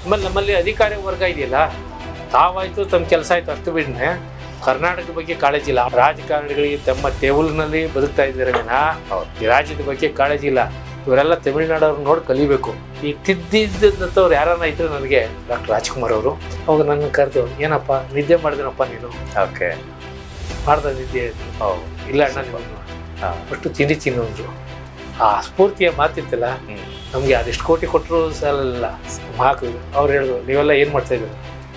ಆಮೇಲೆ ನಮ್ಮಲ್ಲಿ ಅಧಿಕಾರಿ ವರ್ಗ ಇದೆಯಲ್ಲ, ತಾವಾಯ್ತು ತಮ್ಮ ಕೆಲಸ ಆಯ್ತು ಅಷ್ಟು ಬಿಡ್ನೆ ಕರ್ನಾಟಕದ ಬಗ್ಗೆ ಕಾಳಜಿ ಇಲ್ಲ. ರಾಜಕಾರಣಿಗಳಿಗೆ ತಮ್ಮ ಟೇಬಲ್ನಲ್ಲಿ ಬದುಕ್ತಾ ಇದ್ದಾರೆ ವಿನ ಈ ರಾಜ್ಯದ ಬಗ್ಗೆ ಕಾಳಜಿ ಇಲ್ಲ. ಇವರೆಲ್ಲ ತಮಿಳ್ನಾಡವ್ರು ನೋಡಿ ಕಲಿಬೇಕು. ಈ ತಿದ್ದಿದ್ದಂಥವ್ರು ಯಾರನ್ನ ಇದ್ರೆ ನನಗೆ ಡಾಕ್ಟರ್ ರಾಜ್ಕುಮಾರ್ ಅವರು ಅವಾಗ ನನ್ನ ಕರೆದು, ಏನಪ್ಪ ನಿದ್ದೆ ಮಾಡಿದ್ನಪ್ಪ ನೀನು? ಓಕೆ, ಮಾಡ್ದ ನಿದ್ದೆ? ಇಲ್ಲ ಅಣ್ಣ, ನೀವು ಅಷ್ಟು ತಿಂಡಿ ತಿನ್ನೋದು ಆ ಸ್ಫೂರ್ತಿಯ ಮಾತಿತ್ತಲ್ಲ ನಮಗೆ. ಅದೆಷ್ಟು ಕೋಟಿ ಕೊಟ್ಟರು ಸಾಲಲ್ಲ ಹಾಕಿದ್ರು. ಅವ್ರು ಹೇಳಿದ್ರು, ನೀವೆಲ್ಲ ಏನು ಮಾಡ್ತಾ ಇದ್ರು?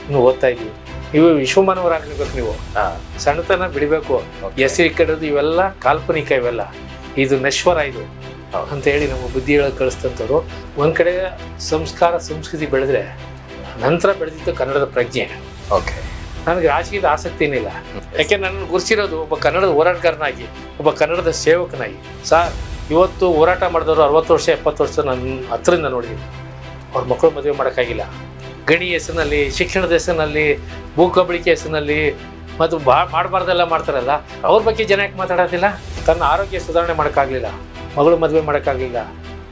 ನೀವು ಓದ್ತಾ ಇದ್ದೀವಿ, ನೀವು ವಿಶ್ವಮಾನವರಾಗಬೇಕು, ನೀವು ಸಣ್ಣತನ ಬಿಡಬೇಕು, ಹೆಸರು ಕಡೆದು ಇವೆಲ್ಲ ಕಾಲ್ಪನಿಕ, ಇವೆಲ್ಲ ಇದು ನಶ್ವರ ಇದು ಅಂತ ಹೇಳಿ ನಮ್ಮ ಬುದ್ಧಿ ಹೇಳೋದು ಕಳಿಸ್ತಂಥವ್ರು. ಒಂದು ಕಡೆ ಸಂಸ್ಕಾರ ಸಂಸ್ಕೃತಿ ಬೆಳೆದ್ರೆ ನಂತರ ಬೆಳೆದಿದ್ದು ಕನ್ನಡದ ಪ್ರಜ್ಞೆ. ಓಕೆ, ನನಗೆ ರಾಜಕೀಯದ ಆಸಕ್ತಿ ಏನಿಲ್ಲ. ಯಾಕೆ ನನ್ನನ್ನು ಗುರುಸಿರೋದು ಒಬ್ಬ ಕನ್ನಡದ ಹೋರಾಟಗಾರನಾಗಿ, ಒಬ್ಬ ಕನ್ನಡದ ಸೇವಕನಾಗಿ. ಇವತ್ತು ಹೋರಾಟ ಮಾಡಿದವರು 60 ವರ್ಷ 70 ವರ್ಷ ನನ್ನ ಹತ್ರದಿಂದ ನೋಡಿದ್ದೀನಿ. ಅವ್ರ ಮಕ್ಕಳು ಮದುವೆ ಮಾಡೋಕ್ಕಾಗಿಲ್ಲ. ಗಣಿ ಹೆಸರಿನಲ್ಲಿ, ಶಿಕ್ಷಣದ ಹೆಸರಿನಲ್ಲಿ, ಭೂಕಬಳಿಕೆ ಹೆಸರಿನಲ್ಲಿ ಮತ್ತು ಮಾಡಬಾರ್ದೆಲ್ಲ ಮಾಡ್ತಾರಲ್ಲ, ಅವ್ರ ಬಗ್ಗೆ ಜನ ಯಾಕೆ ಮಾತಾಡೋದಿಲ್ಲ? ತನ್ನ ಆರೋಗ್ಯ ಸುಧಾರಣೆ ಮಾಡೋಕ್ಕಾಗಲಿಲ್ಲ, ಮಗಳು ಮದುವೆ ಮಾಡೋಕ್ಕಾಗಲಿಲ್ಲ.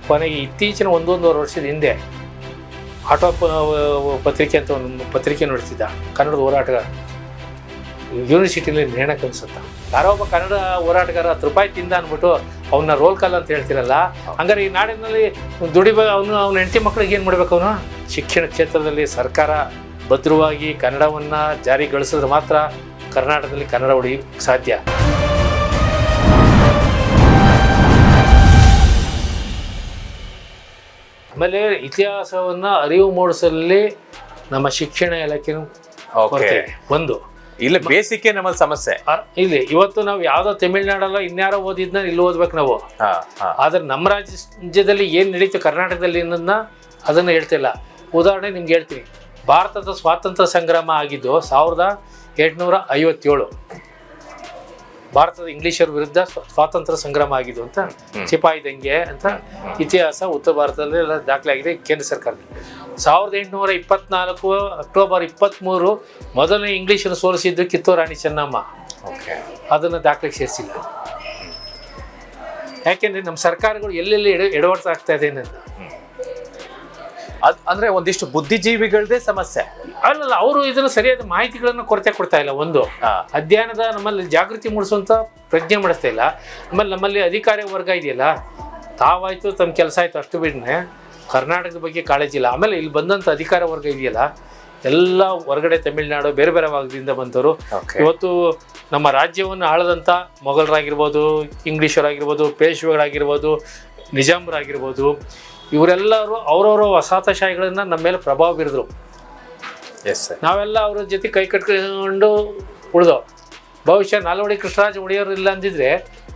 ಕೊನೆಗೆ ಇತ್ತೀಚಿನ 1-1.5 ವರ್ಷದ ಹಿಂದೆ ಆಟೋ ಪತ್ರಿಕೆ ಅಂತ ಒಂದು ಪತ್ರಿಕೆ ನೋಡ್ತಿದ್ದ ಕನ್ನಡದ ಹೋರಾಟಗಾರ, ಯೂನಿವರ್ಸಿಟಿಲಿ ನೇಣ ಕನ್ಸುತ್ತ. ಯಾರೋ ಒಬ್ಬ ಕನ್ನಡ ಹೋರಾಟಗಾರ 10 ರೂಪಾಯಿ ತಿಂದ ಅಂದ್ಬಿಟ್ಟು ಅವನ್ನ ರೋಲ್ ಕಾಲ್ ಅಂತ ಹೇಳ್ತಿರಲ್ಲ. ಹಂಗಾರೆ ಈ ನಾಡಿನಲ್ಲಿ ಅವನ ಹೆಂಡತಿ ಮಕ್ಕಳಿಗೆ ಏನು ಮಾಡ್ಬೇಕು? ಅವನು ಶಿಕ್ಷಣ ಕ್ಷೇತ್ರದಲ್ಲಿ ಸರ್ಕಾರ ಭದ್ರವಾಗಿ ಕನ್ನಡವನ್ನು ಜಾರಿಗೊಳಿಸಿದ್ರೆ ಮಾತ್ರ ಕರ್ನಾಟಕದಲ್ಲಿ ಕನ್ನಡ ಉಳಿಯೋಕ್ಕೆ ಸಾಧ್ಯ. ಆಮೇಲೆ ಇತಿಹಾಸವನ್ನು ಅರಿವು ಮೂಡಿಸಲಿ ನಮ್ಮ ಶಿಕ್ಷಣ ಇಲಾಖೆನೂ ಒಂದು ಇಲ್ಲ, ಬೇಸಿಕ್ ನಮ್ಮಲ್ಲಿ ಸಮಸ್ಯೆ ಇಲ್ಲಿ. ಇವತ್ತು ನಾವು ಯಾವ್ದೋ ತಮಿಳ್ನಾಡಲ್ಲ ಇನ್ಯಾರೋ ಓದಿದ್ನ ಇಲ್ಲಿ ಓದ್ಬೇಕು ನಾವು. ಆದ್ರೆ ನಮ್ಮ ರಾಜ್ಯದಲ್ಲಿ ಏನ್ ನಡೀತು ಕರ್ನಾಟಕದಲ್ಲಿ ಅನ್ನೋದನ್ನ ಅದನ್ನ ಹೇಳ್ತಿಲ್ಲ. ಉದಾಹರಣೆ ನಿಮ್ಗೆ ಹೇಳ್ತೀನಿ. ಭಾರತದ ಸ್ವಾತಂತ್ರ್ಯ ಸಂಗ್ರಾಮ ಆಗಿದ್ದು 1857. ಭಾರತದ ಇಂಗ್ಲಿಷರ ವಿರುದ್ಧ ಸ್ವಾತಂತ್ರ್ಯ ಸಂಗ್ರಾಮ ಆಗಿದ್ದು ಅಂತ ಸಿಪಾಯಿ ದಂಗೆ ಅಂತ ಇತಿಹಾಸ ಉತ್ತರ ಭಾರತದಲ್ಲಿ ಎಲ್ಲ ದಾಖಲೆ ಆಗಿದೆ ಕೇಂದ್ರ ಸರ್ಕಾರದಲ್ಲಿ. 1824 ಅಕ್ಟೋಬರ್ 23 ಮೊದಲನೇ ಇಂಗ್ಲಿಷನ್ನು ಸೋಲಿಸಿದ್ದು ಕಿತ್ತೂರು ರಾಣಿ ಚೆನ್ನಮ್ಮ. ಅದನ್ನು ದಾಖಲೆಗೆ ಸೇರಿಸಿಲ್ಲ. ಯಾಕೆಂದ್ರೆ ನಮ್ಮ ಸರ್ಕಾರಗಳು ಎಲ್ಲೆಲ್ಲಿ ಎಡವಟ್ಟು ಆಗ್ತಾ ಇದೆ ಅನ್ನೋದು. ಅಂದ್ರೆ ಒಂದಿಷ್ಟು ಬುದ್ಧಿಜೀವಿಗಳದೇ ಸಮಸ್ಯೆ ಅಲ್ಲಲ್ಲ, ಅವರು ಇದನ್ನು ಸರಿಯಾದ ಮಾಹಿತಿಗಳನ್ನು ಕೊರತೆ ಕೊಡ್ತಾ ಇಲ್ಲ. ಒಂದು ಅಧ್ಯಯನದ ನಮ್ಮಲ್ಲಿ ಜಾಗೃತಿ ಮೂಡಿಸುವಂತ ಪ್ರಜ್ಞೆ ಮಾಡಿಸ್ತಾ ಇಲ್ಲ. ಆಮೇಲೆ ನಮ್ಮಲ್ಲಿ ಅಧಿಕಾರಿ ವರ್ಗ ಇದೆಯಲ್ಲ, ತಾವಾಯ್ತು ತಮ್ಮ ಕೆಲಸ ಆಯ್ತು ಅಷ್ಟು ಬಿಡ್ನೆ ಕರ್ನಾಟಕದ ಬಗ್ಗೆ ಕಾಳಜಿ ಇಲ್ಲ. ಆಮೇಲೆ ಇಲ್ಲಿ ಬಂದಂಥ ಅಧಿಕಾರ ವರ್ಗ ಇದೆಯಲ್ಲ, ಎಲ್ಲ ಹೊರಗಡೆ ತಮಿಳ್ನಾಡು ಬೇರೆ ಬೇರೆ ಭಾಗದಿಂದ ಬಂದವರು. ಇವತ್ತು ನಮ್ಮ ರಾಜ್ಯವನ್ನು ಆಳದಂಥ ಮೊಘಲರಾಗಿರ್ಬೋದು, ಇಂಗ್ಲೀಷರಾಗಿರ್ಬೋದು, ಪೇಶ್ವೆಗಳಾಗಿರ್ಬೋದು, ನಿಜಾಮರಾಗಿರ್ಬೋದು, ಇವರೆಲ್ಲರೂ ಅವರವರ ವಸಾಹತಶಾಹಿಗಳನ್ನ ನಮ್ಮ ಮೇಲೆ ಪ್ರಭಾವ ಬೀರಿದ್ರು. ನಾವೆಲ್ಲ ಅವ್ರ ಜೊತೆ ಕೈ ಕಟ್ಕೊಂಡು ಉಳಿದೋ. ಬಹುಶಃ ನಾಲ್ವಡಿ ಕೃಷ್ಣರಾಜ ಒಡೆಯರು ಇಲ್ಲ ಅಂದಿದ್ರೆ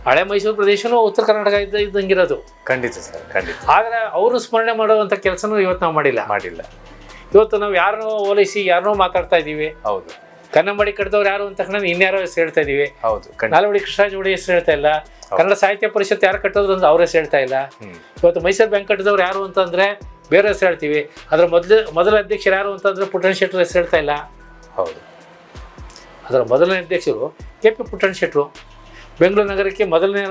ಹಳೆ ಮೈಸೂರು ಪ್ರದೇಶನೂ ಉತ್ತರ ಕರ್ನಾಟಕ ಇದ್ದಂಗಿರೋದು. ಖಂಡಿತ ಸರ್, ಖಂಡಿತ. ಆದರೆ ಅವರು ಸ್ಮರಣೆ ಮಾಡುವಂಥ ಕೆಲಸನೂ ಇವತ್ತು ನಾವು ಮಾಡಿಲ್ಲ. ಇವತ್ತು ನಾವು ಯಾರನ್ನೋ ಹೋಲಿಸಿ ಯಾರನ್ನೋ ಮಾತಾಡ್ತಾ ಇದ್ದೀವಿ. ಹೌದು. ಕನ್ನಂಬಾಡಿ ಕಟ್ಟಿದವ್ರು ಯಾರು ಅಂತ ತಕ್ಷಣ ಇನ್ಯಾರೋ ಹೆಸರು ಹೇಳ್ತಾ ಇದೀವಿ. ಹೌದು. ನಾಲ್ವಡಿ ಕೃಷ್ಣರಾಜ ಒಡೆಯ ಹೆಸರು ಹೇಳ್ತಾ ಇಲ್ಲ. ಕನ್ನಡ ಸಾಹಿತ್ಯ ಪರಿಷತ್ ಯಾರು ಕಟ್ಟೋದ್ರು ಅಂತ ಅವ್ರ ಹೆಸರು ಹೇಳ್ತಾ ಇಲ್ಲ. ಇವತ್ತು ಮೈಸೂರು ಬ್ಯಾಂಕ್ ಕಟ್ಟಿದವ್ರು ಯಾರು ಅಂತಂದ್ರೆ ಬೇರೆ ಹೆಸರು ಹೇಳ್ತೀವಿ. ಅದರ ಮೊದಲ ಅಧ್ಯಕ್ಷರು ಯಾರು ಅಂತಂದ್ರೆ ಪುಟ್ಟಣ ಶೆಟ್ಟರು ಹೆಸರು ಹೇಳ್ತಾ ಇಲ್ಲ. ಹೌದು. ಅದರ ಮೊದಲನೇ ಅಧ್ಯಕ್ಷರು KP ಪುಟ್ಟಣ ಶೆಟ್ಟರು. ಬೆಂಗಳೂರು ನಗರಕ್ಕೆ ಮೊದಲನೇ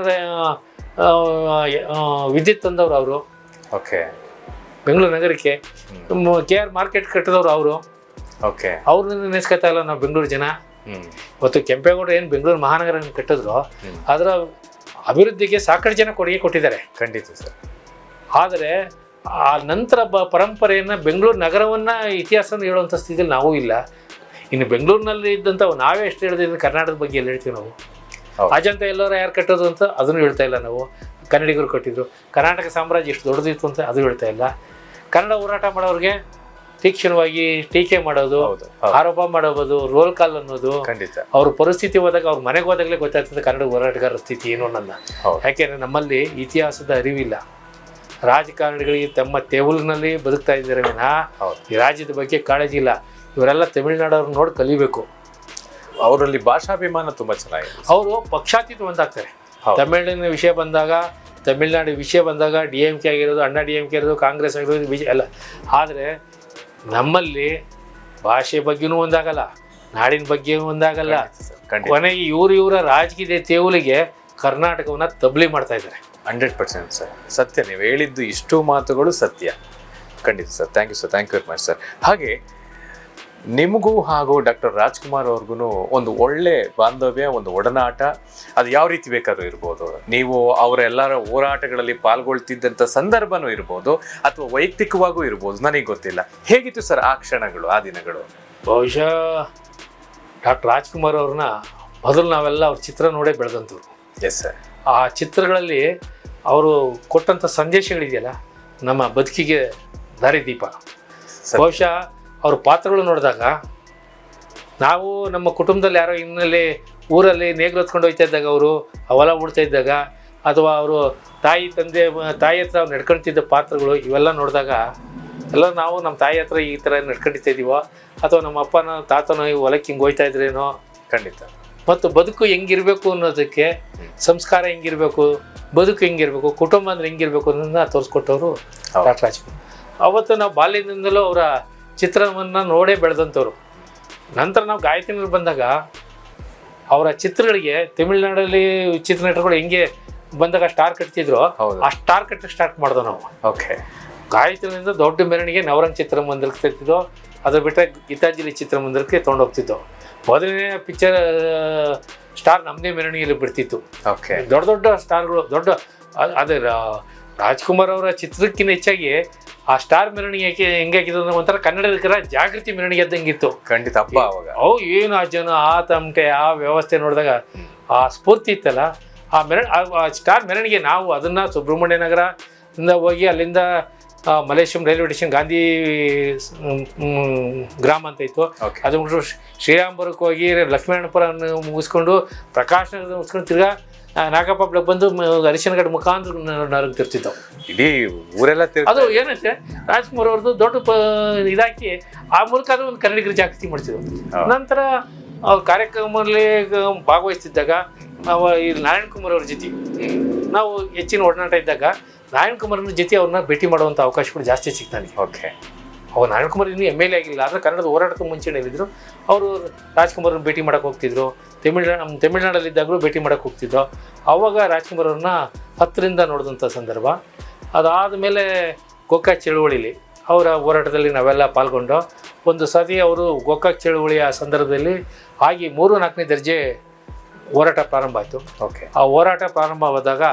ವಿದ್ಯುತ್ ತಂದವರು ಅವರು. ಓಕೆ. ಬೆಂಗಳೂರು ನಗರಕ್ಕೆ KR ಮಾರ್ಕೆಟ್ ಕಟ್ಟಿದವರು ಅವರು. ಓಕೆ. ಅವ್ರನ್ನ ನೆನೆಸ್ಕೊತಾ ಇಲ್ಲ ನಾವು ಬೆಂಗಳೂರು ಜನ. ಇವತ್ತು ಕೆಂಪೇಗೌಡರು ಏನು ಬೆಂಗಳೂರು ಮಹಾನಗರ ಕಟ್ಟಿದ್ರು, ಅದರ ಅಭಿವೃದ್ಧಿಗೆ ಸಾಕಷ್ಟು ಜನ ಕೊಡುಗೆ ಕೊಟ್ಟಿದ್ದಾರೆ. ಖಂಡಿತ ಸರ್. ಆದರೆ ಆ ನಂತರ ಪರಂಪರೆಯನ್ನು ಬೆಂಗಳೂರು ನಗರವನ್ನು ಇತಿಹಾಸವನ್ನು ಹೇಳುವಂಥ ಸ್ಥಿತಿಯಲ್ಲಿ ನಾವೂ ಇಲ್ಲ. ಇನ್ನು ಬೆಂಗಳೂರಿನಲ್ಲಿ ಇದ್ದಂಥ ನಾವೇ ಎಷ್ಟು ಹೇಳಿದ್ರೆ ಕರ್ನಾಟಕದ ಬಗ್ಗೆ ಎಲ್ಲ ಹೇಳ್ತೀವಿ ನಾವು. ಅಜಂತ ಎಲ್ಲರೂ ಯಾರು ಕಟ್ಟೋದು ಅಂತ ಅದನ್ನು ಹೇಳ್ತಾ ಇಲ್ಲ ನಾವು. ಕನ್ನಡಿಗರು ಕಟ್ಟಿದ್ರು. ಕರ್ನಾಟಕ ಸಾಮ್ರಾಜ್ಯ ಎಷ್ಟು ದೊಡ್ಡದಿತ್ತು ಅಂತ ಅದು ಹೇಳ್ತಾ ಇಲ್ಲ. ಕನ್ನಡ ಹೋರಾಟ ಮಾಡೋರಿಗೆ ತೀಕ್ಷ್ಣವಾಗಿ ಟೀಕೆ ಮಾಡೋದು, ಆರೋಪ ಮಾಡೋದು, ರೋಲ್ ಕಾಲ್ ಅನ್ನೋದು. ಅವ್ರ ಪರಿಸ್ಥಿತಿ ಹೋದಾಗ ಅವ್ರ ಮನೆಗೆ ಹೋದಾಗಲೇ ಗೊತ್ತಾಗ್ತದೆ ಕನ್ನಡ ಹೋರಾಟಗಾರರ ಸ್ಥಿತಿ ಏನು ನನ್ನ. ಯಾಕೆಂದರೆ ನಮ್ಮಲ್ಲಿ ಇತಿಹಾಸದ ಅರಿವಿಲ್ಲ. ರಾಜಕಾರಣಿಗಳಿಗೆ ತಮ್ಮ ಟೇಬಲ್ನಲ್ಲಿ ಬದುಕ್ತಾ ಇದ್ದಾರೆ ವಿನ ಈ ರಾಜ್ಯದ ಬಗ್ಗೆ ಕಾಳಜಿ ಇಲ್ಲ. ಇವರೆಲ್ಲ ತಮಿಳ್ನಾಡವ್ರು ನೋಡಿ ಕಲಿಬೇಕು. ಅವರಲ್ಲಿ ಭಾಷಾಭಿಮಾನ ತುಂಬ ಚೆನ್ನಾಗಿದೆ. ಅವರು ಪಕ್ಷಾತೀತ ಒಂದಾಗ್ತಾರೆ. ತಮಿಳಿನ ವಿಷಯ ಬಂದಾಗ, ತಮಿಳ್ನಾಡು ವಿಷಯ ಬಂದಾಗ DMK ಆಗಿರೋದು, ಅಣ್ಣಾ DMK ಇರೋದು, ಕಾಂಗ್ರೆಸ್ ಆಗಿರೋದು, BJP ಎಲ್ಲ. ಆದರೆ ನಮ್ಮಲ್ಲಿ ಭಾಷೆ ಬಗ್ಗೆನೂ ಒಂದಾಗಲ್ಲ, ನಾಡಿನ ಬಗ್ಗೆನೂ ಒಂದಾಗಲ್ಲ. ಕೊನೆಗೆ ಇವರ ರಾಜಕೀಯ ತೇವಲಿಗೆ ಕರ್ನಾಟಕವನ್ನು ತಬ್ಲಿ ಮಾಡ್ತಾ ಇದ್ದಾರೆ. 100% ಸರ್, ಸತ್ಯ. ನೀವು ಹೇಳಿದ್ದು ಇಷ್ಟು ಮಾತುಗಳು ಸತ್ಯ. ಖಂಡಿತ sir, thank you sir, thank you very much sir. ಹಾಗೆ ನಿಮಗೂ ಹಾಗೂ ಡಾಕ್ಟರ್ ರಾಜ್ಕುಮಾರ್ ಅವ್ರಿಗೂ ಒಂದು ಒಳ್ಳೆ ಬಾಂಧವ್ಯ, ಒಂದು ಒಡನಾಟ, ಅದು ಯಾವ ರೀತಿ ಬೇಕಾದ್ರೂ ಇರ್ಬೋದು. ನೀವು ಅವರೆಲ್ಲರ ಹೋರಾಟಗಳಲ್ಲಿ ಪಾಲ್ಗೊಳ್ತಿದ್ದಂಥ ಸಂದರ್ಭನೂ ಇರ್ಬೋದು, ಅಥವಾ ವೈಯಕ್ತಿಕವಾಗೂ ಇರ್ಬೋದು, ನನಗೆ ಗೊತ್ತಿಲ್ಲ. ಹೇಗಿತ್ತು ಸರ್ ಆ ಕ್ಷಣಗಳು, ಆ ದಿನಗಳು? ಬಹುಶಃ ಡಾಕ್ಟರ್ ರಾಜ್ಕುಮಾರ್ ಅವ್ರನ್ನ ಮೊದಲು ನಾವೆಲ್ಲ ಅವ್ರ ಚಿತ್ರ ನೋಡೇ ಬೆಳೆದಂಥವ್ರು. Yes sir. ಆ ಚಿತ್ರಗಳಲ್ಲಿ ಅವರು ಕೊಟ್ಟಂಥ ಸಂದೇಶಗಳಿದೆಯಲ್ಲ, ನಮ್ಮ ಬದುಕಿಗೆ ದಾರಿದೀಪ. ಬಹುಶಃ ಅವ್ರ ಪಾತ್ರಗಳು ನೋಡಿದಾಗ ನಾವು ನಮ್ಮ ಕುಟುಂಬದಲ್ಲಿ ಯಾರೋ ಇನ್ನಲ್ಲಿ ಊರಲ್ಲಿ ನೇಗ್ಲು ಹೊತ್ಕೊಂಡು ಹೋಗ್ತಾ ಇದ್ದಾಗ, ಅವರು ಹೊಲ ಉಡ್ತಾ ಇದ್ದಾಗ, ಅಥವಾ ಅವರು ತಾಯಿ ಹತ್ರ ಅವ್ರು ನಡ್ಕೊಳ್ತಿದ್ದ ಪಾತ್ರಗಳು ಇವೆಲ್ಲ ನೋಡಿದಾಗ ಎಲ್ಲ ನಾವು ನಮ್ಮ ತಾಯಿ ಹತ್ರ ಈ ಥರ ನಡ್ಕೊಂಡಿರ್ತಾ ಇದ್ದೀವೋ, ಅಥವಾ ನಮ್ಮ ಅಪ್ಪನ ತಾತನೋ ಈ ಹೊಲಕ್ಕೆ ಹಿಂಗೆ ಹೋಗ್ತಾ ಇದ್ರೇನೋ. ಖಂಡಿತ. ಮತ್ತು ಬದುಕು ಹೆಂಗಿರಬೇಕು ಅನ್ನೋದಕ್ಕೆ, ಸಂಸ್ಕಾರ ಹೆಂಗಿರಬೇಕು, ಬದುಕು ಹೆಂಗಿರಬೇಕು, ಕುಟುಂಬ ಅಂದರೆ ಹೆಂಗಿರಬೇಕು ಅನ್ನೋದನ್ನ ತೋರಿಸ್ಕೊಟ್ಟವರು ಡಾಕ್ಟರ್ ರಾಜ್ಕುಮಾರ್. ಅವತ್ತು ನಾವು ಬಾಲ್ಯದಿಂದಲೂ ಅವರ ಚಿತ್ರವನ್ನು ನೋಡೇ ಬೆಳೆದಂಥವ್ರು. ನಂತರ ನಾವು ಗಾಯಕನಲ್ಲಿ ಬಂದಾಗ ಅವರ ಚಿತ್ರಗಳಿಗೆ ತಮಿಳ್ನಾಡಲ್ಲಿ ಚಿತ್ರನಟರುಗಳು ಹೆಂಗೆ ಬಂದಾಗ ಸ್ಟಾರ್ ಕಟ್ತಿದ್ರು, ಆ ಸ್ಟಾರ್ ಕಟ್ಟಕ್ಕೆ ಸ್ಟಾರ್ಟ್ ಮಾಡಿದೋ ನಾವು. ಓಕೆ. ಗಾಯಕನಿಂದ ದೊಡ್ಡ ಮೆರವಣಿಗೆ ನವರಂಗ್ ಚಿತ್ರಮಂದಿರಕ್ಕೆ ತೆಗ್ತಿದ್ದೋ, ಅದು ಬಿಟ್ಟರೆ ಗೀತಾಂಜಲಿ ಚಿತ್ರಮಂದಿರಕ್ಕೆ ತೊಗೊಂಡೋಗ್ತಿದ್ದೋ. ಮೊದಲನೇ ಪಿಕ್ಚರ್ ಸ್ಟಾರ್ ನಮ್ಮದೇ ಮೆರವಣಿಗೆಯಲ್ಲಿ ಬಿಡ್ತಿತ್ತು. ಓಕೆ. ದೊಡ್ಡ ದೊಡ್ಡ ಸ್ಟಾರ್ಗಳು, ದೊಡ್ಡ ಅದೇ ರಾಜ್ಕುಮಾರ್ ಅವರ ಚಿತ್ರಕ್ಕಿಂತ ಹೆಚ್ಚಾಗಿ ಆ ಸ್ಟಾರ್ ಮೆರವಣಿಗೆ ಹೆಂಗಾಗಿದ್ದು ಅಂದ್ರೆ ಒಂಥರ ಕನ್ನಡಿಗರ ಜಾಗೃತಿ ಮೆರವಣಿಗೆ ಇದ್ದಂಗಿತ್ತು. ಖಂಡಿತ. ಹಬ್ಬ ಅವಾಗ ಏನು ಆ ಜನ, ಆ ತಮಟೆ, ಆ ವ್ಯವಸ್ಥೆ ನೋಡಿದಾಗ ಆ ಸ್ಫೂರ್ತಿ ಇತ್ತಲ್ಲ, ಆ ಸ್ಟಾರ್ ಮೆರವಣಿಗೆ. ನಾವು ಅದನ್ನು ಸುಬ್ರಹ್ಮಣ್ಯ ನಗರದಿಂದ ಹೋಗಿ ಅಲ್ಲಿಂದ ಮಲೇಶ್ವರಂ ರೈಲ್ವೆ ಸ್ಟೇಷನ್ ಗಾಂಧಿ ಗ್ರಾಮ ಅಂತ ಇತ್ತು, ಅದು ಮುಗಿದು ಶ್ರೀರಾಮ್ಪುರಕ್ಕೆ ಹೋಗಿ ಲಕ್ಷ್ಮೀನಾರಾಯಣಪುರ ಮುಗಿಸ್ಕೊಂಡು ಪ್ರಕಾಶ್ ನಗರ ಮುಗಿಸ್ಕೊಂಡು ತಿರ್ಗಾ ನಾಗಪ್ಪಳಕ್ಕೆ ಬಂದು ಅರಿಶಿನಗಡ ಮುಖಾಂತರ ನರಗ್ತಿರ್ತಿದ್ದವು. ಇಡೀ ಊರೆಲ್ಲ ಅದು ಏನಂತೆ ರಾಜ್ಕುಮಾರ್ ಅವ್ರದ್ದು ದೊಡ್ಡ ಇದಾಕಿ ಆ ಮೂಲಕ ಅದು ಒಂದು ಕನ್ನಡಿಗರ ಜಾಗೃತಿ ಮಾಡ್ತಿದ್ವು. ನಂತರ ಅವ್ರ ಕಾರ್ಯಕ್ರಮದಲ್ಲಿ ಭಾಗವಹಿಸ್ತಿದ್ದಾಗ ನಾವು ಈ ನಾರಾಯಣ್ ಕುಮಾರ್ ಅವ್ರ ಜೊತೆ ನಾವು ಹೆಚ್ಚಿನ ಒಡನಾಟ ಇದ್ದಾಗ ನಾರಾಯಣ್ ಕುಮಾರ್ನ ಜೊತೆ ಅವ್ರನ್ನ ಭೇಟಿ ಮಾಡುವಂಥ ಅವಕಾಶಗಳು ಜಾಸ್ತಿ ಸಿಗ್ತಾನೆ. ಓಕೆ. ಅವ್ರು ನಾರಾಯಣ್ ಕುಮಾರ್ ಇನ್ನೂ MLA ಆಗಿಲ್ಲ, ಆದರೆ ಕನ್ನಡದ ಹೋರಾಟಕ್ಕೆ ಮುಂಚೆನೇಲಿದ್ರು. ಅವರು ರಾಜ್ಕುಮಾರ್ನ ಭೇಟಿ ಮಾಡೋಕ್ಕೆ ಹೋಗ್ತಿದ್ರು. ತಮಿಳ್ನಾಡಲ್ಲಿದ್ದಾಗಲೂ ಭೇಟಿ ಮಾಡೋಕ್ಕೆ ಹೋಗ್ತಿದ್ದೋ. ಆವಾಗ ರಾಜ್ಕುಮಾರ್ ಅವ್ರನ್ನ ಹತ್ತಿರಿಂದ ನೋಡಿದಂಥ ಸಂದರ್ಭ. ಅದಾದ ಮೇಲೆ ಗೋಕಾಕ್ ಚಳುವಳಿಲಿ ಅವರ ಹೋರಾಟದಲ್ಲಿ ನಾವೆಲ್ಲ ಪಾಲ್ಗೊಂಡು ಒಂದು ಸತಿ ಅವರು ಗೋಕಾಕ್ ಚಳುವಳಿಯ ಸಂದರ್ಭದಲ್ಲಿ ಆಗಿ 3-4ನೇ ದರ್ಜೆ ಹೋರಾಟ ಪ್ರಾರಂಭ ಆಯಿತು. ಓಕೆ. ಆ ಹೋರಾಟ ಪ್ರಾರಂಭವಾದಾಗ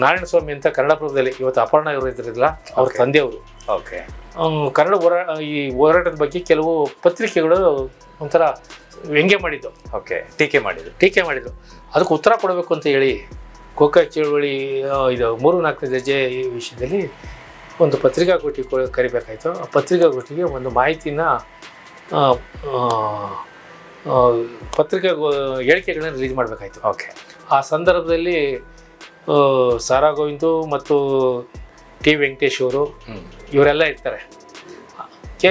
ನಾರಾಯಣಸ್ವಾಮಿ ಅಂತ ಕನ್ನಡಪ್ರಭದಲ್ಲಿ ಇವತ್ತು ಅಪರ್ಣ ಇವರು ಇದ್ರಲ್ಲ, ಅವ್ರ ತಂದೆಯವರು. ಓಕೆ. ಕನ್ನಡ ಈ ಹೋರಾಟದ ಬಗ್ಗೆ ಕೆಲವು ಪತ್ರಿಕೆಗಳು ಒಂಥರ ವ್ಯಂಗ್ಯ ಮಾಡಿದ್ದು. ಓಕೆ. ಟೀಕೆ ಮಾಡಿದ್ರು. ಅದಕ್ಕೆ ಉತ್ತರ ಕೊಡಬೇಕು ಅಂತ ಹೇಳಿ ಗೋಕಾಕ್ ಚಳುವಳಿ ಇದು 3-4ನೇ ದರ್ಜೆ ಈ ವಿಷಯದಲ್ಲಿ ಒಂದು ಪತ್ರಿಕಾಗೋಷ್ಠಿ ಕರಿಬೇಕಾಯಿತು. ಆ ಪತ್ರಿಕಾಗೋಷ್ಠಿಗೆ ಒಂದು ಮಾಹಿತಿನ ಪತ್ರಿಕಾ ಹೇಳಿಕೆಗಳನ್ನ ರಿಲೀಸ್ ಮಾಡಬೇಕಾಯ್ತು. ಓಕೆ. ಆ ಸಂದರ್ಭದಲ್ಲಿ ಸಾರಾ ಗೋವಿಂದು ಮತ್ತು ಟಿ ವೆಂಕಟೇಶ್ ಅವರು ಇವರೆಲ್ಲ ಇರ್ತಾರೆ. ಕೆ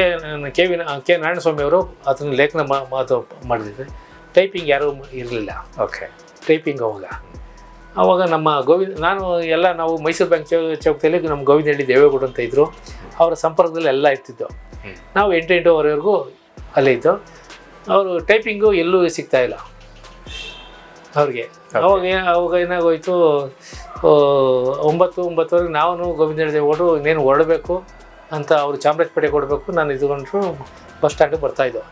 ನಾರಾಯಣಸ್ವಾಮಿ ಅವರು ಅದನ್ನು ಲೇಖನ ಮಾತು ಮಾಡಿದ್ದಾರೆ. ಟೈಪಿಂಗ್ ಯಾರೂ ಇರಲಿಲ್ಲ. ಓಕೆ. ಟೈಪಿಂಗ್ ಆವಾಗ ನಮ್ಮ ನಾವು ಮೈಸೂರು ಬ್ಯಾಂಕ್ ಚೌಕದಲ್ಲಿ ನಮ್ಮ ಗೋವಿಂದಹಳ್ಳಿ ದೇವೇಗೌಡ ಅಂತ ಇದ್ದರು. ಅವರ ಸಂಪರ್ಕದಲ್ಲಿ ಎಲ್ಲ ಇರ್ತಿದ್ದೋ. ನಾವು 8-8:30ವರೆಗೂ ಅಲ್ಲೇ ಇದ್ದು. ಅವರು ಟೈಪಿಂಗು ಎಲ್ಲೂ ಸಿಗ್ತಾಯಿಲ್ಲ ಅವ್ರಿಗೆ. ಅವಾಗ ಏನಾಗೋಯ್ತು, 9-9:30ವರೆಗೆ ನಾವು ಗೋವಿಂದಹಳ್ಳಿ ದೇವೇಗೌಡರು ಇನ್ನೇನು ಹೊರಡಬೇಕು ಅಂತ ಅವರು ಚಾಮರಾಜಪೇಟೆ ಕೊಡಬೇಕು. ನಾನು ಇದ್ಕೊಂಡ್ರು ಬಸ್ ಸ್ಟ್ಯಾಂಡಿಗೆ ಬರ್ತಾಯಿದ್ದೋ.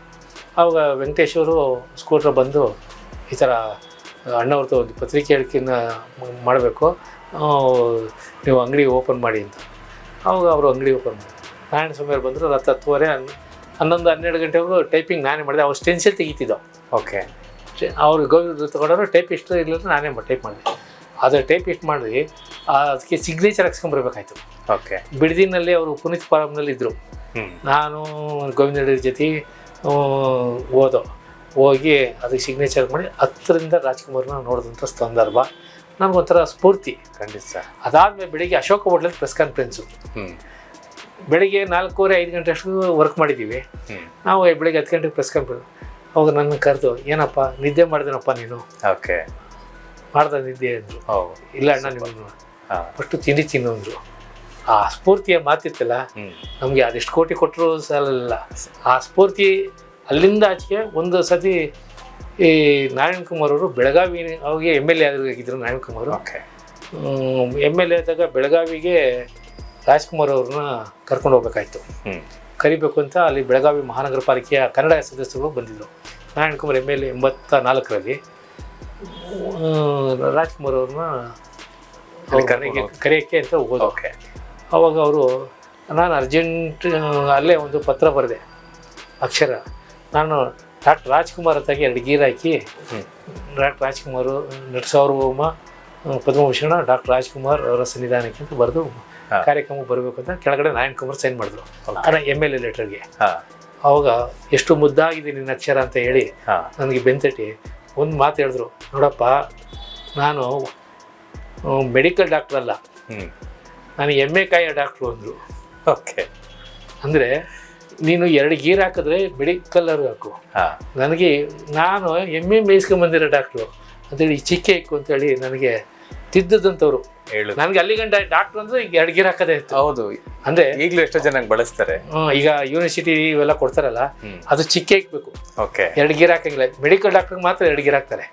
ಆವಾಗ ವೆಂಕಟೇಶ್ವರು ಸ್ಕೂಟ್ರ್ ಬಂದು ಈ ಥರ ಅಣ್ಣವ್ರದ್ದು ಒಂದು ಪತ್ರಿಕೆ ಹೇಳಿಕೆನ ಮಾಡಬೇಕು, ನೀವು ಅಂಗಡಿ ಓಪನ್ ಮಾಡಿ ಅಂತ. ಆವಾಗ ಅವರು ಅಂಗಡಿ ಓಪನ್ ಮಾಡಿ ನಾರಾಯಣಸ್ವಾಮಿ ಅವ್ರು ಬಂದರು. 10:10 11-12 ಗಂಟೆವರೆಗೂ ಟೈಪಿಂಗ್ ನಾನೇ ಮಾಡಿದೆ. ಅವ್ರು ಸ್ಟೆನ್ಸಿಲ್ ತೆಗಿತಿದ್ದೋ. ಓಕೆ. ಅವ್ರು ಗೋವಿಂದ ತಗೊಂಡವರು ಟೈಪಿಸ್ಟ್ ಇರಲಿಲ್ಲ, ನಾನೇ ಟೈಪ್ ಮಾಡಿದೆ. ಆದರೆ ಟೈಪಿಸ್ಟ್ ಮಾಡಿ ಅದಕ್ಕೆ ಸಿಗ್ನೇಚರ್ ಹಾಕ್ಸ್ಕೊಂಬರ್ಬೇಕಾಯ್ತು. ಓಕೆ. ಬಿಡದಿನಲ್ಲಿ ಅವರು ಪುನೀತ್ ಫಾರಮ್ನಲ್ಲಿ ಇದ್ದರು. ನಾನು ಗೋವಿಂದಹಳ್ಳಿ ಜೊತೆ ಹೋಗಿ ಅದಕ್ಕೆ ಸಿಗ್ನೇಚರ್ ಮಾಡಿ ಹತ್ತಿರದಿಂದ ರಾಜ್ಕುಮಾರ್ನ ನೋಡಿದಂಥ ಸಂದರ್ಭ ನನಗೊಂಥರ ಸ್ಫೂರ್ತಿ. ಖಂಡಿತ. ಅದಾದಮೇಲೆ ಬೆಳಿಗ್ಗೆ ಅಶೋಕ ಹೋಟ್ಲಲ್ಲಿ ಪ್ರೆಸ್ ಕಾನ್ಫರೆನ್ಸು. ಬೆಳಿಗ್ಗೆ 4:30-5 ಗಂಟೆ ಅಷ್ಟು ವರ್ಕ್ ಮಾಡಿದ್ದೀವಿ ನಾವು. ಬೆಳಿಗ್ಗೆ 10 ಗಂಟೆಗೆ ಪ್ರೆಸ್ ಕಾನ್ಫರೆನ್ಸ್. ಅವಾಗ ನನ್ನ ಕರೆದು, ಏನಪ್ಪ ನಿದ್ದೆ ಮಾಡಿದೆನಪ್ಪ ನೀನು? ಓಕೆ. ಮಾಡ್ದೆ ನಿದ್ದೆ ಅಂದರು. ಇಲ್ಲ ಅಣ್ಣ, ನಿಮ್ಮನ್ನು ಫಸ್ಟು ತಿನ್ನು ಅಂದರು. ಆ ಸ್ಫೂರ್ತಿಯ ಮಾತಿತ್ತಲ್ಲ, ನಮಗೆ ಅದೆಷ್ಟು ಕೋಟಿ ಕೊಟ್ಟರು ಸಾಲಲ್ಲ. ಆ ಸ್ಫೂರ್ತಿ ಅಲ್ಲಿಂದ ಆಚೆಗೆ ಒಂದು ಸತಿ ಈ ನಾರಾಯಣ್ ಕುಮಾರ್ ಅವರು ಬೆಳಗಾವಿ ಅವಾಗೆ MLA ಆಗಿದ್ರು. ನಾರಾಯಣ್ ಕುಮಾರ್ ಓಕೆ. MLA ಆದಾಗ ಬೆಳಗಾವಿಗೆ ರಾಜ್ಕುಮಾರ್ ಅವ್ರನ್ನ ಕರ್ಕೊಂಡು ಹೋಗ್ಬೇಕಾಯ್ತು. ಕರಿಬೇಕು ಅಂತ ಅಲ್ಲಿ ಬೆಳಗಾವಿ ಮಹಾನಗರ ಪಾಲಿಕೆಯ ಕನ್ನಡ ಸದಸ್ಯರು ಬಂದಿದ್ದರು. ನಾರಾಯಣ್ ಕುಮಾರ್ ML 84ರಲ್ಲಿ ರಾಜ್ಕುಮಾರ್ ಅವ್ರನ್ನ ಕರೆಯೋಕ್ಕೆ ಅಂತ ಹೋಗೋದು. ಅವಾಗ ಅವರು ನಾನು ಅರ್ಜೆಂಟ್ ಅಲ್ಲೇ ಒಂದು ಪತ್ರ ಬರೆದೆ, ಅಕ್ಷರ ನಾನು ಡಾಕ್ಟರ್ ರಾಜ್ಕುಮಾರ್ ಅಂತಾಗಿ 2 ಗೀರ್ ಹಾಕಿ ಡಾಕ್ಟರ್ ರಾಜ್ಕುಮಾರ್ ನಟ ಸಾರ್ವಭೌಮ ಪದ್ಮಭೂಷಣ ಡಾಕ್ಟರ್ ರಾಜ್ಕುಮಾರ್ ಅವರ ಸನ್ನಿಧಾನಕ್ಕೆ ಅಂತ ಬರೆದು ಕಾರ್ಯಕ್ರಮ ಬರಬೇಕು ಅಂತ ಕೆಳಗಡೆ ನಾರಾಯಣ್ ಕುಮಾರ್ ಸೈನ್ ಮಾಡಿದ್ರು ML ಲೆಟರ್ಗೆ. ಅವಾಗ ಎಷ್ಟು ಮುದ್ದಾಗಿದೆ ನಿನ್ನ ಅಕ್ಷರ ಅಂತ ಹೇಳಿ ನನಗೆ ಬೆಂತಟ್ಟಿ ಒಂದು ಮಾತು ಹೇಳಿದ್ರು, ನೋಡಪ್ಪ ನಾನು ಮೆಡಿಕಲ್ ಡಾಕ್ಟ್ರ್ ಅಲ್ಲ, ನಾನು MA ಕಾಯೋ ಡಾಕ್ಟ್ರು ಅಂದರು. ಅಂದರೆ ನೀನು 2 ಗೀರ್ ಹಾಕಿದ್ರೆ ಮೆಡಿಕಲ್ಲರು ಹಾಕು, ನನಗೆ ನಾನು MA ಮೇಯಿಸ್ಕೊಂಬಂದಿರೋ ಡಾಕ್ಟ್ರು ಅಂತೇಳಿ ಚಿಕ್ಕ ಇಕ್ಕು ಅಂತೇಳಿ ನನಗೆ ತಿದ್ದದಂಥವ್ರು. ನನಗೆ ಅಲ್ಲಿ ಗಂಟ ಡಾಕ್ಟ್ರು ಅಂದರೆ ಈಗ 2 ಗೀರ್ ಹಾಕೋದೇ ಇತ್ತು. ಹೌದು, ಅಂದರೆ ಈಗಲೂ ಎಷ್ಟೋ ಜನ ಬಳಸ್ತಾರೆ. ಈಗ ಯೂನಿವರ್ಸಿಟಿ ಇವೆಲ್ಲ ಕೊಡ್ತಾರಲ್ಲ, ಅದು ಚಿಕ್ಕ ಇಕ್ಬೇಕು, 2 ಗೀರ್ ಹಾಕಂಗಿಲ್ಲ. ಮೆಡಿಕಲ್ ಡಾಕ್ಟ್ರಿಗೆ ಮಾತ್ರ 2 ಗೀರ್ ಹಾಕ್ತಾರೆ,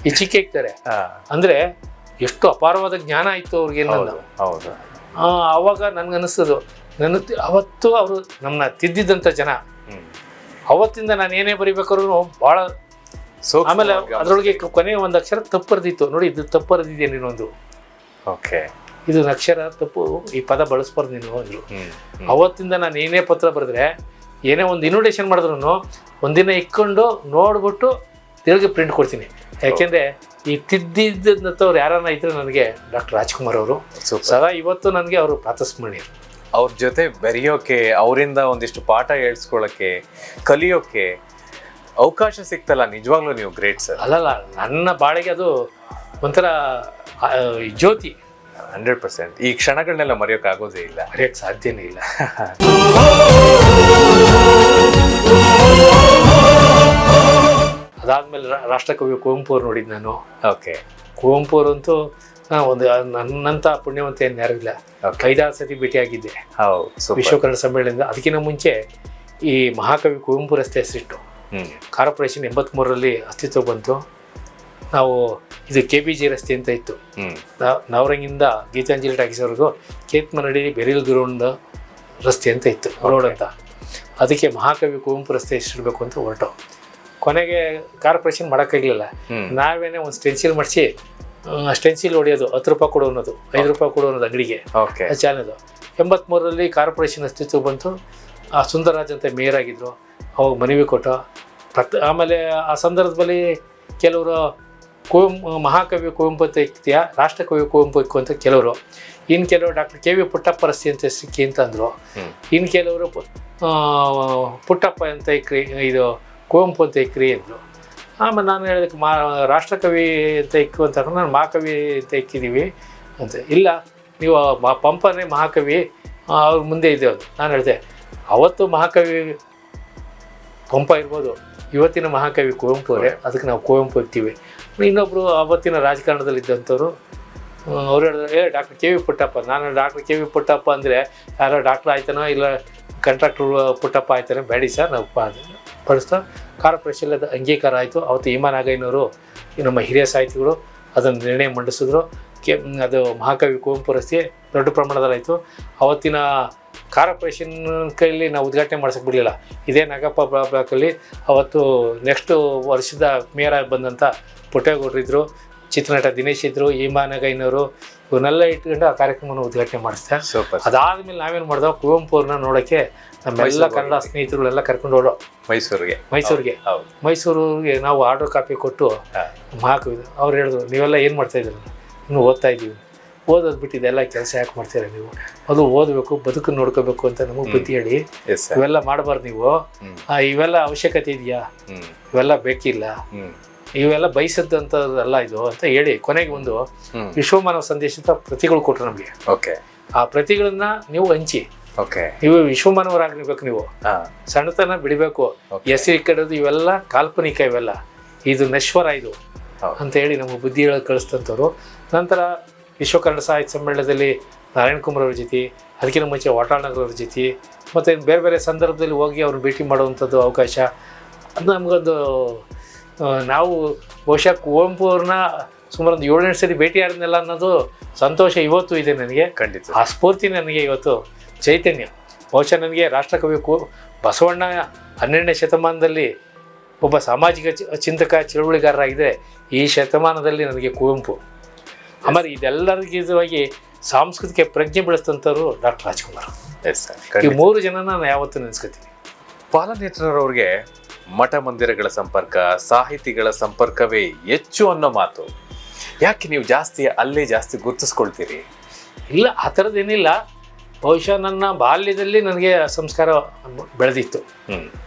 ಈ ಚಿಕ್ಕ ಇಕ್ತಾರೆ. ಅಂದರೆ ಎಷ್ಟು ಅಪಾರವಾದ ಜ್ಞಾನ ಇತ್ತು ಅವ್ರಿಗೆ. ಹೌದು, ಆವಾಗ ನನ್ಗನ್ನಿಸ್ತದು, ಅವತ್ತು ಅವರು ನಮ್ಮನ್ನ ತಿದ್ದಿದ್ದಂಥ ಜನ. ಅವತ್ತಿಂದ ನಾನು ಏನೇ ಬರಿಬೇಕಾದ್ರೂ ಭಾಳ. ಆಮೇಲೆ ಅದರೊಳಗೆ ಕೊನೆ ಒಂದು ಅಕ್ಷರ ತಪ್ಪು ಬರೆದಿತ್ತು, ನೋಡಿ ಇದು ತಪ್ಪು ಬರೆದಿದ್ಯಾ ನೀನೊಂದು, ಇದು ಅಕ್ಷರ ತಪ್ಪು, ಈ ಪದ ಬಳಸ್ಬಾರ್ದು ನೀನು ಅಂದರು. ಅವತ್ತಿಂದ ನಾನು ಏನೇ ಪತ್ರ ಬರೆದ್ರೆ, ಏನೇ ಒಂದು ಇನ್ವಿಟೇಷನ್ ಮಾಡಿದ್ರು ಒಂದಿನ ಇಕ್ಕೊಂಡು ನೋಡ್ಬಿಟ್ಟು ತಿರುಗಿ ಪ್ರಿಂಟ್ ಕೊಡ್ತೀನಿ. ಯಾಕೆಂದರೆ ಈ ತಿದ್ದಿದ್ದಂಥವ್ರು ಯಾರನ್ನ ಇದ್ರೆ ನನಗೆ ಡಾಕ್ಟರ್ ರಾಜ್ಕುಮಾರ್ ಅವರು ಸದಾ ಇವತ್ತು ನನಗೆ ಅವರು ಪ್ರಾತಸ್ಮರಣೀಯರು. ಅವ್ರ ಜೊತೆ ಬೆರೆಯೋಕೆ, ಅವರಿಂದ ಒಂದಿಷ್ಟು ಪಾಠ ಹೇಳ್ಸ್ಕೊಳ್ಳೋಕ್ಕೆ, ಕಲಿಯೋಕ್ಕೆ ಅವಕಾಶ ಸಿಗ್ತಲ್ಲ, ನಿಜವಾಗ್ಲೂ ನೀವು ಗ್ರೇಟ್ ಸರ್. ಅಲ್ಲಲ್ಲ, ನನ್ನ ಬಾಳಿಗೆ ಅದು ಒಂಥರ ಜ್ಯೋತಿ. 100%. ಈ ಕ್ಷಣಗಳನ್ನೆಲ್ಲ ಮರೆಯೋಕೆ ಆಗೋದೇ ಇಲ್ಲ, ಮರೆಯೋಕ್ಕೆ ಸಾಧ್ಯನೇ ಇಲ್ಲ. ಅದಾದ್ಮೇಲೆ ರಾಷ್ಟ್ರಕವಿ ಕುವೆಂಪು ಅವ್ರು ನೋಡಿದ್ದು ನಾನು. ಕುವೆಂಪು ಅವರಂತೂ ಒಂದು ನನ್ನಂಥ ಪುಣ್ಯವಂತ ಏನು ಯಾರು ಇಲ್ಲ. 5-6 ಸತಿ ಭೇಟಿಯಾಗಿದ್ದೆ ವಿಶ್ವ ಕನ್ನಡ ಸಮ್ಮೇಳನದಿಂದ. ಅದಕ್ಕಿಂತ ಮುಂಚೆ ಈ ಮಹಾಕವಿ ಕುವೆಂಪು ರಸ್ತೆ ಹೆಸರಿಟ್ಟು ಕಾರ್ಪೊರೇಷನ್ 83ರಲ್ಲಿ ಅಸ್ತಿತ್ವ ಬಂತು. ನಾವು ಇದು KBG ರಸ್ತೆ ಅಂತ ಇತ್ತು. ನವರಂಗಿಂದ ಗೀತಾಂಜಲಿ ಟಾಕೀಸ್ವರೆಗೂ ಕೇತ್ಮನಹಳ್ಳಿ ಬೆರಿಲ್ ಗ್ರೌಂಡ್ ರಸ್ತೆ ಅಂತ ಇತ್ತು, ರೋಡ್ ಅಂತ. ಅದಕ್ಕೆ ಮಹಾಕವಿ ಕುವೆಂಪು ರಸ್ತೆ ಹೆಸರಿಡಬೇಕು ಅಂತ ಹೊರಟು. ಕೊನೆಗೆ ಕಾರ್ಪೊರೇಷನ್ ಮಾಡೋಕ್ಕಾಗಲಿಲ್ಲ. ನಾವೇನೇ ಒಂದು ಸ್ಟೆನ್ಸಿಲ್ ಮಾಡಿಸಿ ಸ್ಟೆನ್ಸಿಲ್ ಹೊಡೆಯೋದು, 10 ರೂಪಾಯಿ ಕೊಡು ಅನ್ನೋದು, 5 ರೂಪಾಯಿ ಕೊಡು ಅನ್ನೋದು ಅಂಗಡಿಗೆ ಚಾನದು. 83ರಲ್ಲಿ ಕಾರ್ಪೊರೇಷನ್ ಅಸ್ತಿತ್ವ ಬಂತು. ಸುಂದರರಾಜ್ ಅಂತ ಮೇಯರ್ ಆಗಿದ್ದರು, ಅವಾಗ ಮನವಿ ಕೊಟ್ಟು ಆಮೇಲೆ ಆ ಸಂದರ್ಭದಲ್ಲಿ ಕೆಲವರು ಮಹಾಕವಿ ಕುವೆಂಪು ಅಂತ ಇಕ್ತೀಯಾ, ರಾಷ್ಟ್ರಕವಿ ಕುವೆಂಪು ಇಕ್ಕು ಅಂತ ಕೆಲವರು, ಇನ್ನು ಕೆಲವರು ಡಾಕ್ಟರ್ KV ಪುಟ್ಟಪ್ಪ ರಸ್ತೆ ಅಂತ ಸಿಕ್ಕಿ ಅಂತ ಅಂದರು. ಇನ್ನು ಕೆಲವರು ಪುಟ್ಟಪ್ಪ ಅಂತ ಇಕ್ರಿ, ಇದು ಕುವೆಂಪು ಅಂತ ಇಕ್ರಿ ಅಂದರು. ಆಮೇಲೆ ನಾನು ಹೇಳಿದಕ್ಕೆ ರಾಷ್ಟ್ರಕವಿ ಅಂತ ಇಕ್ಕು ಅಂತ ನಾನು ಮಹಾಕವಿ ಅಂತ ಇಕ್ಕಿದ್ದೀವಿ ಅಂತ. ಇಲ್ಲ, ನೀವು ಪಂಪನೇ ಮಹಾಕವಿ, ಅವ್ರ ಮುಂದೆ ಇದೆ ಅದು. ನಾನು ಹೇಳಿದೆ, ಅವತ್ತು ಮಹಾಕವಿ ಪಂಪ ಇರ್ಬೋದು, ಇವತ್ತಿನ ಮಹಾಕವಿ ಕುವೆಂಪು ಅವರೇ, ಅದಕ್ಕೆ ನಾವು ಕುವೆಂಪು ಇರ್ತೀವಿ. ಇನ್ನೊಬ್ಬರು ಅವತ್ತಿನ ರಾಜಕಾರಣದಲ್ಲಿದ್ದಂಥವ್ರು ಅವ್ರು ಹೇಳಿದ್ರೆ, ಡಾಕ್ಟರ್ KV ಪುಟ್ಟಪ್ಪ. ನಾನು ಡಾಕ್ಟರ್ KV ಪುಟ್ಟಪ್ಪ ಅಂದರೆ ಯಾರೋ ಡಾಕ್ಟ್ರ್ ಆಯ್ತಾನೋ ಇಲ್ಲ ಕಾಂಟ್ರಾಕ್ಟ್ರು ಪುಟ್ಟಪ್ಪ ಆಯ್ತಾನೋ, ಬೇಡಿ ಸರ್ ನಾವು ಪಡಿಸ್ತಾ ಕಾರ್ಪೊರೇಷನ್ ಅದು ಅಂಗೀಕಾರ ಆಯಿತು. ಅವತ್ತು ನಾಗಯ್ಯನವರು ನಮ್ಮ ಹಿರಿಯ ಸಾಹಿತಿಗಳು ಅದನ್ನು ನಿರ್ಣಯ ಮಂಡಿಸಿದ್ರು. ಅದು ಮಹಾಕವಿ ಕುವೆಂಪು ರಸ್ತೆ ದೊಡ್ಡ ಪ್ರಮಾಣದಲ್ಲಾಯಿತು. ಅವತ್ತಿನ ಕಾರ್ಪೊರೇಷನ್ ಕೈಯಲ್ಲಿ ನಾವು ಉದ್ಘಾಟನೆ ಮಾಡ್ಸೋಕೆ ಬಿಡಲಿಲ್ಲ. ಇದೇ ನಾಗಪ್ಪ ಬ್ಲಾಕಲ್ಲಿ ಅವತ್ತು ನೆಕ್ಸ್ಟು ವರ್ಷದ ಮೇಯರ್ ಆಗಿ ಬಂದಂಥ ಪುಟ್ಟೇಗೌಡರಿದ್ದರು, ಚಿತ್ರನಟ ದಿನೇಶ್ ಇದ್ದರು, ನಾಗಯ್ಯನವರು, ಇವನ್ನೆಲ್ಲ ಇಟ್ಕೊಂಡು ಆ ಕಾರ್ಯಕ್ರಮವನ್ನು ಉದ್ಘಾಟನೆ ಮಾಡಿಸ್ದೆ. ಅದಾದಮೇಲೆ ನಾವೇನು ಮಾಡಿದೆವು, ಕುವೆಂಪು ಅವ್ರನ್ನ ನೋಡೋಕ್ಕೆ ನಮ್ಮೆಲ್ಲ ಕನ್ನಡ ಸ್ನೇಹಿತರುಗಳೆಲ್ಲ ಕರ್ಕೊಂಡು ಹೊಡೋ ಮೈಸೂರಿಗೆ ನಾವು ಆರ್ಡರ್ ಕಾಪಿ ಕೊಟ್ಟು ಮಹಾಕವಿ ಅವ್ರು ಹೇಳಿದ್ರು, ನೀವೆಲ್ಲ ಏನು ಮಾಡ್ತಾಯಿದ್ರು, ಇನ್ನೂ ಓದ್ತಾ ಇದ್ದೀವಿ, ಓದೋದು ಬಿಟ್ಟು ಇದೆಲ್ಲ ಕೆಲಸ ಯಾಕೆ ಮಾಡ್ತೀರಾ ನೀವು, ಅದು ಓದಬೇಕು, ಬದುಕನ್ನು ನೋಡ್ಕೋಬೇಕು ಅಂತ ನಮಗೆ ಬುದ್ಧಿ ಹೇಳಿ ಇವೆಲ್ಲ ಮಾಡಬಾರ್ದು ನೀವು, ಇವೆಲ್ಲ ಅವಶ್ಯಕತೆ ಇದೆಯಾ, ಇವೆಲ್ಲ ಬೇಕಿಲ್ಲ, ಇವೆಲ್ಲ ಬಯಸದಂಥದ್ದಲ್ಲ ಇದು ಅಂತ ಹೇಳಿ ಕೊನೆಗೆ ಒಂದು ವಿಶ್ವಮಾನವ ಸಂದೇಶದ ಪ್ರತಿಗಳು ಕೊಟ್ಟರು ನಮಗೆ. ಆ ಪ್ರತಿಗಳನ್ನ ನೀವು ಹಂಚಿ, ನೀವು ವಿಶ್ವಮಾನವರಾಗಬೇಕು, ನೀವು ಸಣ್ಣತನ ಬಿಡಬೇಕು, ಹೆಸರು ಕಡೋದು ಇವೆಲ್ಲ ಕಾಲ್ಪನಿಕ, ಇವೆಲ್ಲ ಇದು ನಶ್ವರ ಇದು ಅಂತ ಹೇಳಿ ನಮಗೆ ಬುದ್ಧಿ ಹೇಳಿ ಕಳಿಸ್ತಂಥವ್ರು. ನಂತರ ವಿಶ್ವ ಕನ್ನಡ ಸಾಹಿತ್ಯ ಸಮ್ಮೇಳನದಲ್ಲಿ ನಾರಾಯಣ್ ಕುಮಾರ್ ಅವ್ರ ಜೊತೆ, ಅದಕ್ಕಿಂತ ಮುಂಚೆ ವಾಟಾಳ್ನಗರ್ ಅವ್ರ ಜೊತೆ, ಮತ್ತು ಬೇರೆ ಬೇರೆ ಸಂದರ್ಭದಲ್ಲಿ ಹೋಗಿ ಅವ್ರನ್ನ ಭೇಟಿ ಮಾಡುವಂಥದ್ದು ಅವಕಾಶ ಅದು ನಮಗೊಂದು. ನಾವು ಬಹುಶಃ ಕುವೆಂಪು ಅವ್ರನ್ನ ಸುಮಾರು ಒಂದು 7-8 ಸರಿ ಭೇಟಿ ಆಡಿದ್ನೆಲ್ಲ ಅನ್ನೋದು ಸಂತೋಷ ಇವತ್ತು ಇದೆ ನನಗೆ. ಖಂಡಿತ. ಆ ಸ್ಫೂರ್ತಿ ನನಗೆ ಇವತ್ತು ಚೈತನ್ಯ. ಬಹುಶಃ ನನಗೆ ರಾಷ್ಟ್ರಕವಿ ಬಸವಣ್ಣ 12ನೇ ಶತಮಾನದಲ್ಲಿ ಒಬ್ಬ ಸಾಮಾಜಿಕ ಚಿಂತಕ ಚಳುವಳಿಗಾರರಾಗಿದೆ. ಈ ಶತಮಾನದಲ್ಲಿ ನನಗೆ ಕುವೆಂಪು. ಆಮೇಲೆ ಇದೆಲ್ಲರಿಗಿವಾಗಿ ಸಾಂಸ್ಕೃತಿಕ ಪ್ರಜ್ಞೆ ಬೆಳೆಸ್ತಂಥವ್ರು ಡಾಕ್ಟರ್ ರಾಜ್ಕುಮಾರ್. ಈ 3 ಜನನ ನಾನು ಯಾವತ್ತೂ ನೆನೆಸ್ಕೊತೀನಿ. ಪಾಲನೇತ್ರರವ್ರಿಗೆ ಮಠ ಮಂದಿರಗಳ ಸಂಪರ್ಕ, ಸಾಹಿತಿಗಳ ಸಂಪರ್ಕವೇ ಹೆಚ್ಚು ಅನ್ನೋ ಮಾತು. ಯಾಕೆ ನೀವು ಅಲ್ಲೇ ಜಾಸ್ತಿ ಗುರುತಿಸ್ಕೊಳ್ತೀರಿ? ಇಲ್ಲ, ಆ ಥರದ್ದೇನಿಲ್ಲ. ಬಹುಶಃ ನನ್ನ ಬಾಲ್ಯದಲ್ಲಿ ನನಗೆ ಸಂಸ್ಕಾರ ಬೆಳೆದಿತ್ತು.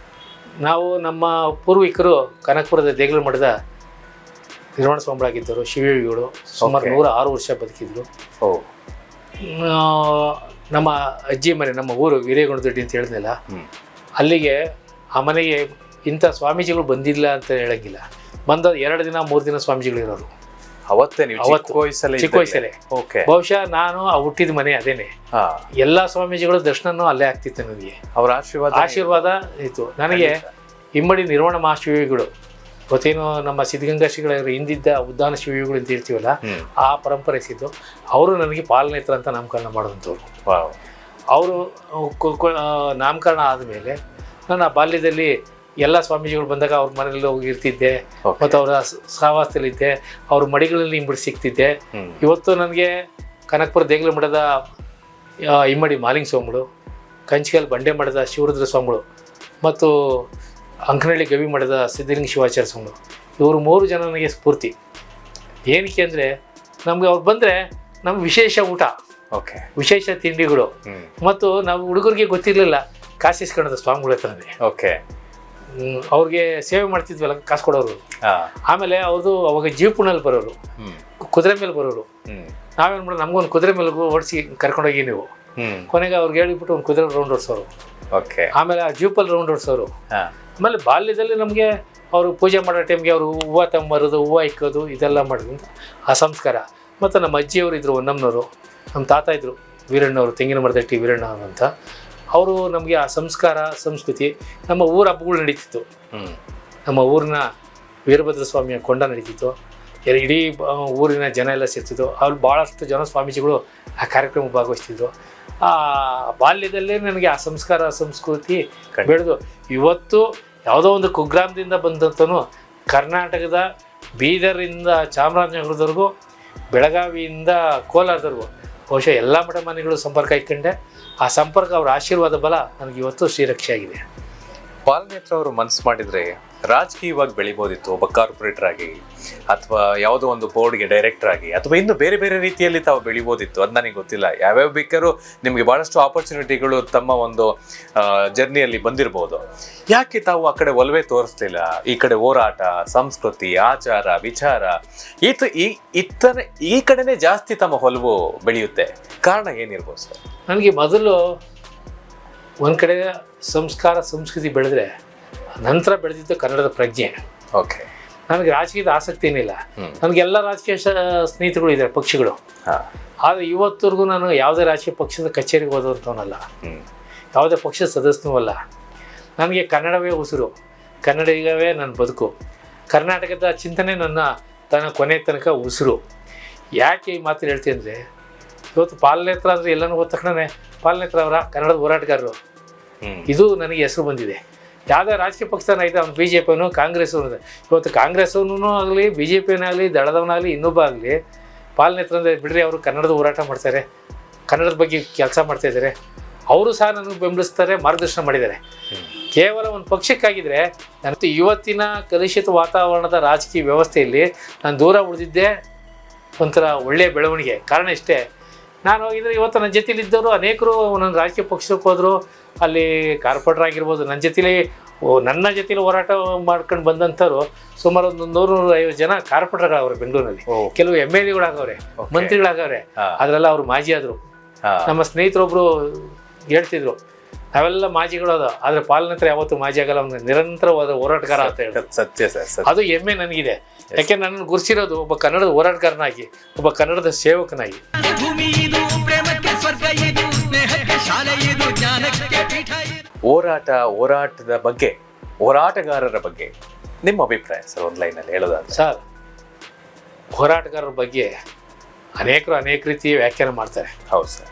ನಾವು ನಮ್ಮ ಪೂರ್ವಿಕರು ಕನಕಪುರದ ದೇಗಲು ಮಠದ ನಿರ್ವಾಣ ಸ್ವಾಮಿಗಳಾಗಿದ್ದರು. ಶಿವಯೋಗಿಗಳು ಸುಮಾರು 106 ವರ್ಷ ಬದುಕಿದ್ರು. ನಮ್ಮ ಅಜ್ಜಿ ಮನೆ, ನಮ್ಮ ಊರು ವೀರೇಗೌಡದೊಡ್ಡಿ ಅಂತ ಹೇಳಿದ್ನಲ್ಲ, ಅಲ್ಲಿಗೆ ಆ ಮನೆಗೆ ಇಂಥ ಸ್ವಾಮೀಜಿಗಳು ಬಂದಿಲ್ಲ ಅಂತ ಹೇಳಂಗಿಲ್ಲ. ಬಂದ 2 ದಿನ 3 ದಿನ ಸ್ವಾಮೀಜಿಗಳು ಇರೋರು. ಚಿಕ್ಕ ವಯಸ್ಸಲ್ಲೇ. ಬಹುಶಃ ನಾನು ಹುಟ್ಟಿದ ಮನೆ ಅದೇನೆ. ಎಲ್ಲಾ ಸ್ವಾಮೀಜಿಗಳು ದರ್ಶನನೂ ಅಲ್ಲೇ ಆಗ್ತಿತ್ತು ನನಗೆ. ಅವರ ಆಶೀರ್ವಾದ ಇತ್ತು ನನಗೆ. ಇಮ್ಮಡಿ ನಿರ್ವಾಣ ಮಹಾಶಿವಯೋಗಿಗಳು ಗೊತ್ತೇನು, ನಮ್ಮ ಸಿದ್ಧಗಂಗಾ ಶ್ರೀಗಳ ಹಿಂದಿದ್ದ ಉದ್ದಾನ ಶಿವಯೋಗಿಗಳು ಅಂತ ಹೇಳ್ತೀವಲ್ಲ, ಆ ಪರಂಪರೆ ಸಿದ್ದು. ಅವರು ನನಗೆ ಪಾಲನೇತ್ರ ಅಂತ ನಾಮಕರಣ ಮಾಡುವಂಥವ್ರು. ಅವರು ನಾಮಕರಣ ಆದಮೇಲೆ ನಾನು ಆ ಬಾಲ್ಯದಲ್ಲಿ ಎಲ್ಲ ಸ್ವಾಮೀಜಿಗಳು ಬಂದಾಗ ಅವ್ರ ಮನೆಯಲ್ಲಿ ಹೋಗಿ ಇರ್ತಿದ್ದೆ ಮತ್ತು ಅವರ ಸಹವಾಸದಲ್ಲಿದ್ದೆ. ಅವ್ರ ಮಡಿಗಳಲ್ಲಿ ಇಂಬಿಡಿ ಸಿಗ್ತಿದ್ದೆ. ಇವತ್ತು ನನಗೆ ಕನಕಪುರ ದೇಗಲು ಮಠದ ಇಮ್ಮಡಿ ಮಾಲಿಂಗ ಸ್ವಾಮಿಗಳು, ಕಂಚಿಕಲ್ ಬಂಡೆ ಮಠದ ಶಿವರುದ್ರ ಸ್ವಾಮಿಗಳು ಮತ್ತು ಅಂಕನಹಳ್ಳಿ ಗವಿ ಮಠದ ಸಿದ್ಧಲಿಂಗ ಶಿವಾಚಾರ್ಯ ಸ್ವಾಮಿಗಳು, ಇವರು 3 ಜನ ನನಗೆ ಸ್ಫೂರ್ತಿ. ಏನಕ್ಕೆ ಅಂದರೆ ನಮ್ಗೆ ಅವ್ರು ಬಂದರೆ ನಮ್ಗೆ ವಿಶೇಷ ಊಟ, ವಿಶೇಷ ತಿಂಡಿಗಳು, ಮತ್ತು ನಾವು ಹುಡುಗರಿಗೆ ಗೊತ್ತಿರಲಿಲ್ಲ ಕಾಸಿಸ್ಕೊಳ್ಳೋದು ಸ್ವಾಮಿಗಳ ಹತ್ರನೇ. ಅವ್ರಿಗೆ ಸೇವೆ ಮಾಡ್ತಿದ್ವಲ್ಲ, ಕಾಸು ಕೊಡೋರು. ಆಮೇಲೆ ಅವ್ರದ್ದು ಅವಾಗ ಜೀವಪುಣಲ್ಲಿ ಬರೋರು, ಕುದುರೆ ಮೇಲೆ ಬರೋರು. ನಾವೇನು ಮಾಡೋದು, ನಮ್ಗೊಂದು ಕುದುರೆ ಮೇಲೆ ಓಡಿಸಿ ಕರ್ಕೊಂಡೋಗಿ ನೀವು. ಕೊನೆಗೆ ಅವ್ರಿಗೆ ಹೇಳಿಬಿಟ್ಟು ಒಂದು ಕುದುರೆ ರೌಂಡ್ ಓಡಿಸೋರು. ಆಮೇಲೆ ಆ ಜೀಪಲ್ಲಿ ರೌಂಡ್ ಓಡಿಸೋರು. ಆಮೇಲೆ ಬಾಲ್ಯದಲ್ಲಿ ನಮಗೆ ಅವರು ಪೂಜೆ ಮಾಡೋ ಟೈಮ್ಗೆ ಅವರು ಹೂವು ತಗೊಂಬರೋದು, ಹೂವು ಇಕ್ಕೋದು, ಇದೆಲ್ಲ ಮಾಡೋದು ಆ ಸಂಸ್ಕಾರ. ಮತ್ತು ನಮ್ಮ ಅಜ್ಜಿಯವರು ಇದ್ದರು, ಹೊನ್ನಮ್ಮನವರು. ನಮ್ಮ ತಾತ ಇದ್ದರು ವೀರಣ್ಣವರು, ತೆಂಗಿನ ಮರದಟ್ಟಿ ವೀರಣ್ಣವರು ಅಂತ. ಅವರು ನಮಗೆ ಆ ಸಂಸ್ಕಾರ, ಸಂಸ್ಕೃತಿ. ನಮ್ಮ ಊರ ಹಬ್ಬಗಳು ನಡೀತಿತ್ತು. ನಮ್ಮ ಊರಿನ ವೀರಭದ್ರ ಸ್ವಾಮಿಯ ಕೊಂಡ ನಡೀತಿತ್ತು. ಇಡೀ ಊರಿನ ಜನ ಎಲ್ಲ ಸೇರ್ತಿದ್ರು. ಅಲ್ಲಿ ಭಾಳಷ್ಟು ಜನ ಸ್ವಾಮೀಜಿಗಳು ಆ ಕಾರ್ಯಕ್ರಮ ಭಾಗವಹಿಸ್ತಿದ್ರು. ಆ ಬಾಲ್ಯದಲ್ಲೇ ನನಗೆ ಆ ಸಂಸ್ಕಾರ, ಸಂಸ್ಕೃತಿ ಬೆಳೆದು ಇವತ್ತು ಯಾವುದೋ ಒಂದು ಕುಗ್ರಾಮದಿಂದ ಬಂದಂತನೂ ಕರ್ನಾಟಕದ ಬೀದರಿಂದ ಚಾಮರಾಜನಗರದವರೆಗೂ, ಬೆಳಗಾವಿಯಿಂದ ಕೋಲಾರದವರೆಗೂ ಬಹುಶಃ ಎಲ್ಲ ಮಠ ಮನೆಗಳು ಸಂಪರ್ಕ ಇಟ್ಕೊಂಡೆ. ಆ ಸಂಪರ್ಕ, ಅವರ ಆಶೀರ್ವಾದ ಬಲ ನನಗೆ ಇವತ್ತು ಶ್ರೀರಕ್ಷೆ ಆಗಿದೆ. ಪಾಲನೇತ್ರ ಅವರು ಮನಸ್ಸು ಮಾಡಿದರೆ ರಾಜಕೀಯವಾಗಿ ಬೆಳಿಬೋದಿತ್ತು. ಒಬ್ಬ ಕಾರ್ಪೊರೇಟರ್ ಆಗಿ, ಅಥವಾ ಯಾವುದೋ ಒಂದು ಬೋರ್ಡ್ಗೆ ಡೈರೆಕ್ಟರ್ ಆಗಿ, ಅಥವಾ ಇನ್ನು ಬೇರೆ ಬೇರೆ ರೀತಿಯಲ್ಲಿ ತಾವು ಬೆಳಿಬೋದಿತ್ತು. ಅದು ನನಗೆ ಗೊತ್ತಿಲ್ಲ. ಯಾವ್ಯಾವ ಬೇಕಾದ್ರೂ ನಿಮಗೆ ಭಾಳಷ್ಟು ಆಪರ್ಚುನಿಟಿಗಳು ತಮ್ಮ ಒಂದು ಜರ್ನಿಯಲ್ಲಿ ಬಂದಿರ್ಬೋದು. ಯಾಕೆ ತಾವು ಆ ಕಡೆ ಒಲವೇ ತೋರಿಸ್ಲಿಲ್ಲ? ಈ ಕಡೆ ಹೋರಾಟ, ಸಂಸ್ಕೃತಿ, ಆಚಾರ, ವಿಚಾರ ಈ ಕಡೆನೇ ಜಾಸ್ತಿ ತಮ್ಮ ಒಲವು ಬೆಳೆಯುತ್ತೆ. ಕಾರಣ ಏನಿರ್ಬೋದು ಸರ್? ನನಗೆ ಮೊದಲು ಒಂದು ಕಡೆ ಸಂಸ್ಕಾರ, ಸಂಸ್ಕೃತಿ ಬೆಳೆದ್ರೆ ನಂತರ ಬೆಳೆದಿದ್ದು ಕನ್ನಡದ ಪ್ರಜ್ಞೆ. ನನಗೆ ರಾಜಕೀಯದ ಆಸಕ್ತಿ ಏನಿಲ್ಲ. ನನಗೆಲ್ಲ ರಾಜಕೀಯ ಸ್ನೇಹಿತರುಗಳು ಇದ್ದಾರೆ, ಪಕ್ಷಗಳು. ಆದರೆ ಇವತ್ತವರೆಗೂ ನಾನು ಯಾವುದೇ ರಾಜಕೀಯ ಪಕ್ಷದ ಕಚೇರಿಗೆ ಹೋದಂಥವನಲ್ಲ, ಯಾವುದೇ ಪಕ್ಷದ ಸದಸ್ಯನೂ ಅಲ್ಲ. ನನಗೆ ಕನ್ನಡವೇ ಉಸಿರು, ಕನ್ನಡಿಗವೇ ನನ್ನ ಬದುಕು, ಕರ್ನಾಟಕದ ಚಿಂತನೆ ನನ್ನ ಕೊನೆ ತನಕ ಉಸಿರು. ಯಾಕೆ ಈ ಮಾತು ಹೇಳ್ತೀನಿ ಅಂದರೆ, ಇವತ್ತು ಪಾಲನೇತ್ರ ಅಂದರೆ ಎಲ್ಲನೂ ಹೋದ ತಕ್ಷಣ ಪಾಲನೇತ್ರ ಅವರ ಕನ್ನಡದ ಹೋರಾಟಗಾರರು, ಇದು ನನಗೆ ಹೆಸರು ಬಂದಿದೆ. ಯಾವುದೇ ರಾಜಕೀಯ ಪಕ್ಷನ ಇದೆ, ಅವ್ನು BJP-ನೂ ಕಾಂಗ್ರೆಸ್ಸು. ಇವತ್ತು ಕಾಂಗ್ರೆಸ್ಸವನೂ ಆಗಲಿ, BJP-ನೇ ಆಗಲಿ, ದಳದವನಾಗಲಿ, ಇನ್ನೊಬ್ಬ ಆಗಲಿ, ಪಾಲನೇತ್ರ ಅಂದರೆ ಬಿಡ್ರಿ, ಅವರು ಕನ್ನಡದ ಹೋರಾಟ ಮಾಡ್ತಾರೆ, ಕನ್ನಡದ ಬಗ್ಗೆ ಕೆಲಸ ಮಾಡ್ತಾಯಿದ್ದಾರೆ. ಅವರು ಸಹ ನನಗೆ ಬೆಂಬಲಿಸ್ತಾರೆ, ಮಾರ್ಗದರ್ಶನ ಮಾಡಿದ್ದಾರೆ. ಕೇವಲ ಒಂದು ಪಕ್ಷಕ್ಕಾಗಿದ್ದರೆ ನಾನು ಇವತ್ತಿನ ಕಲುಷಿತ ವಾತಾವರಣದ ರಾಜಕೀಯ ವ್ಯವಸ್ಥೆಯಲ್ಲಿ ನಾನು ದೂರ ಉಳಿದಿದ್ದೆ ಒಂಥರ ಒಳ್ಳೆಯ ಬೆಳವಣಿಗೆ. ಕಾರಣ ಇಷ್ಟೇ, ನಾನು ಹೋಗಿದ್ರೆ ಇವತ್ತು ನನ್ನ ಜೊತೆಲಿದ್ದವರು ಅನೇಕರು ನನ್ನ ರಾಜಕೀಯ ಪಕ್ಷಕ್ಕೆ ಹೋದರು. ಅಲ್ಲಿ ಕಾರ್ಪೊರೇಟರ್ ಆಗಿರ್ಬೋದು, ನನ್ನ ಜೊತೆಲಿ ಹೋರಾಟ ಮಾಡ್ಕೊಂಡು ಬಂದಂಥವ್ರು ಸುಮಾರು ಒಂದು 100-150 ಜನ ಕಾರ್ಪೊರೇಟರ್ಗಳವ್ರೆ ಬೆಂಗಳೂರಿನಲ್ಲಿ. ಕೆಲವು MLA-ಗಳಾಗವ್ರೆ, ಮಂತ್ರಿಗಳಾಗವ್ರೆ. ಅದರೆಲ್ಲ ಅವರು ಮಾಜಿ ಆದರು. ನಮ್ಮ ಸ್ನೇಹಿತರೊಬ್ಬರು ಹೇಳ್ತಿದ್ರು, ನಾವೆಲ್ಲ ಮಾಜಿಗಳದ, ಆದರೆ ಪಾಲನೇತ್ರ ಯಾವತ್ತೂ ಮಾಜಿ ಆಗಲ್ಲ, ಅವ್ನು ನಿರಂತರವಾದ ಹೋರಾಟಗಾರ ಅಂತ ಹೇಳಿ. ಸತ್ಯ ಸರ್, ಅದು ಹೆಮ್ಮೆ ನನಗಿದೆ. ಯಾಕೆ ನನ್ನನ್ನು ಗುರುಸಿರೋದು ಒಬ್ಬ ಕನ್ನಡದ ಹೋರಾಟಗಾರನಾಗಿ, ಒಬ್ಬ ಕನ್ನಡದ ಸೇವಕನಾಗಿ. ಹೋರಾಟದ ಬಗ್ಗೆ, ಹೋರಾಟಗಾರರ ಬಗ್ಗೆ ನಿಮ್ಮ ಅಭಿಪ್ರಾಯ ಸರ್, ಒಂದು ಲೈನಲ್ಲಿ ಹೇಳೋದಾದ್ರೆ? ಸರ್, ಹೋರಾಟಗಾರರ ಬಗ್ಗೆ ಅನೇಕರು ಅನೇಕ ರೀತಿ ವ್ಯಾಖ್ಯಾನ ಮಾಡ್ತಾರೆ. ಹೌದು ಸರ್.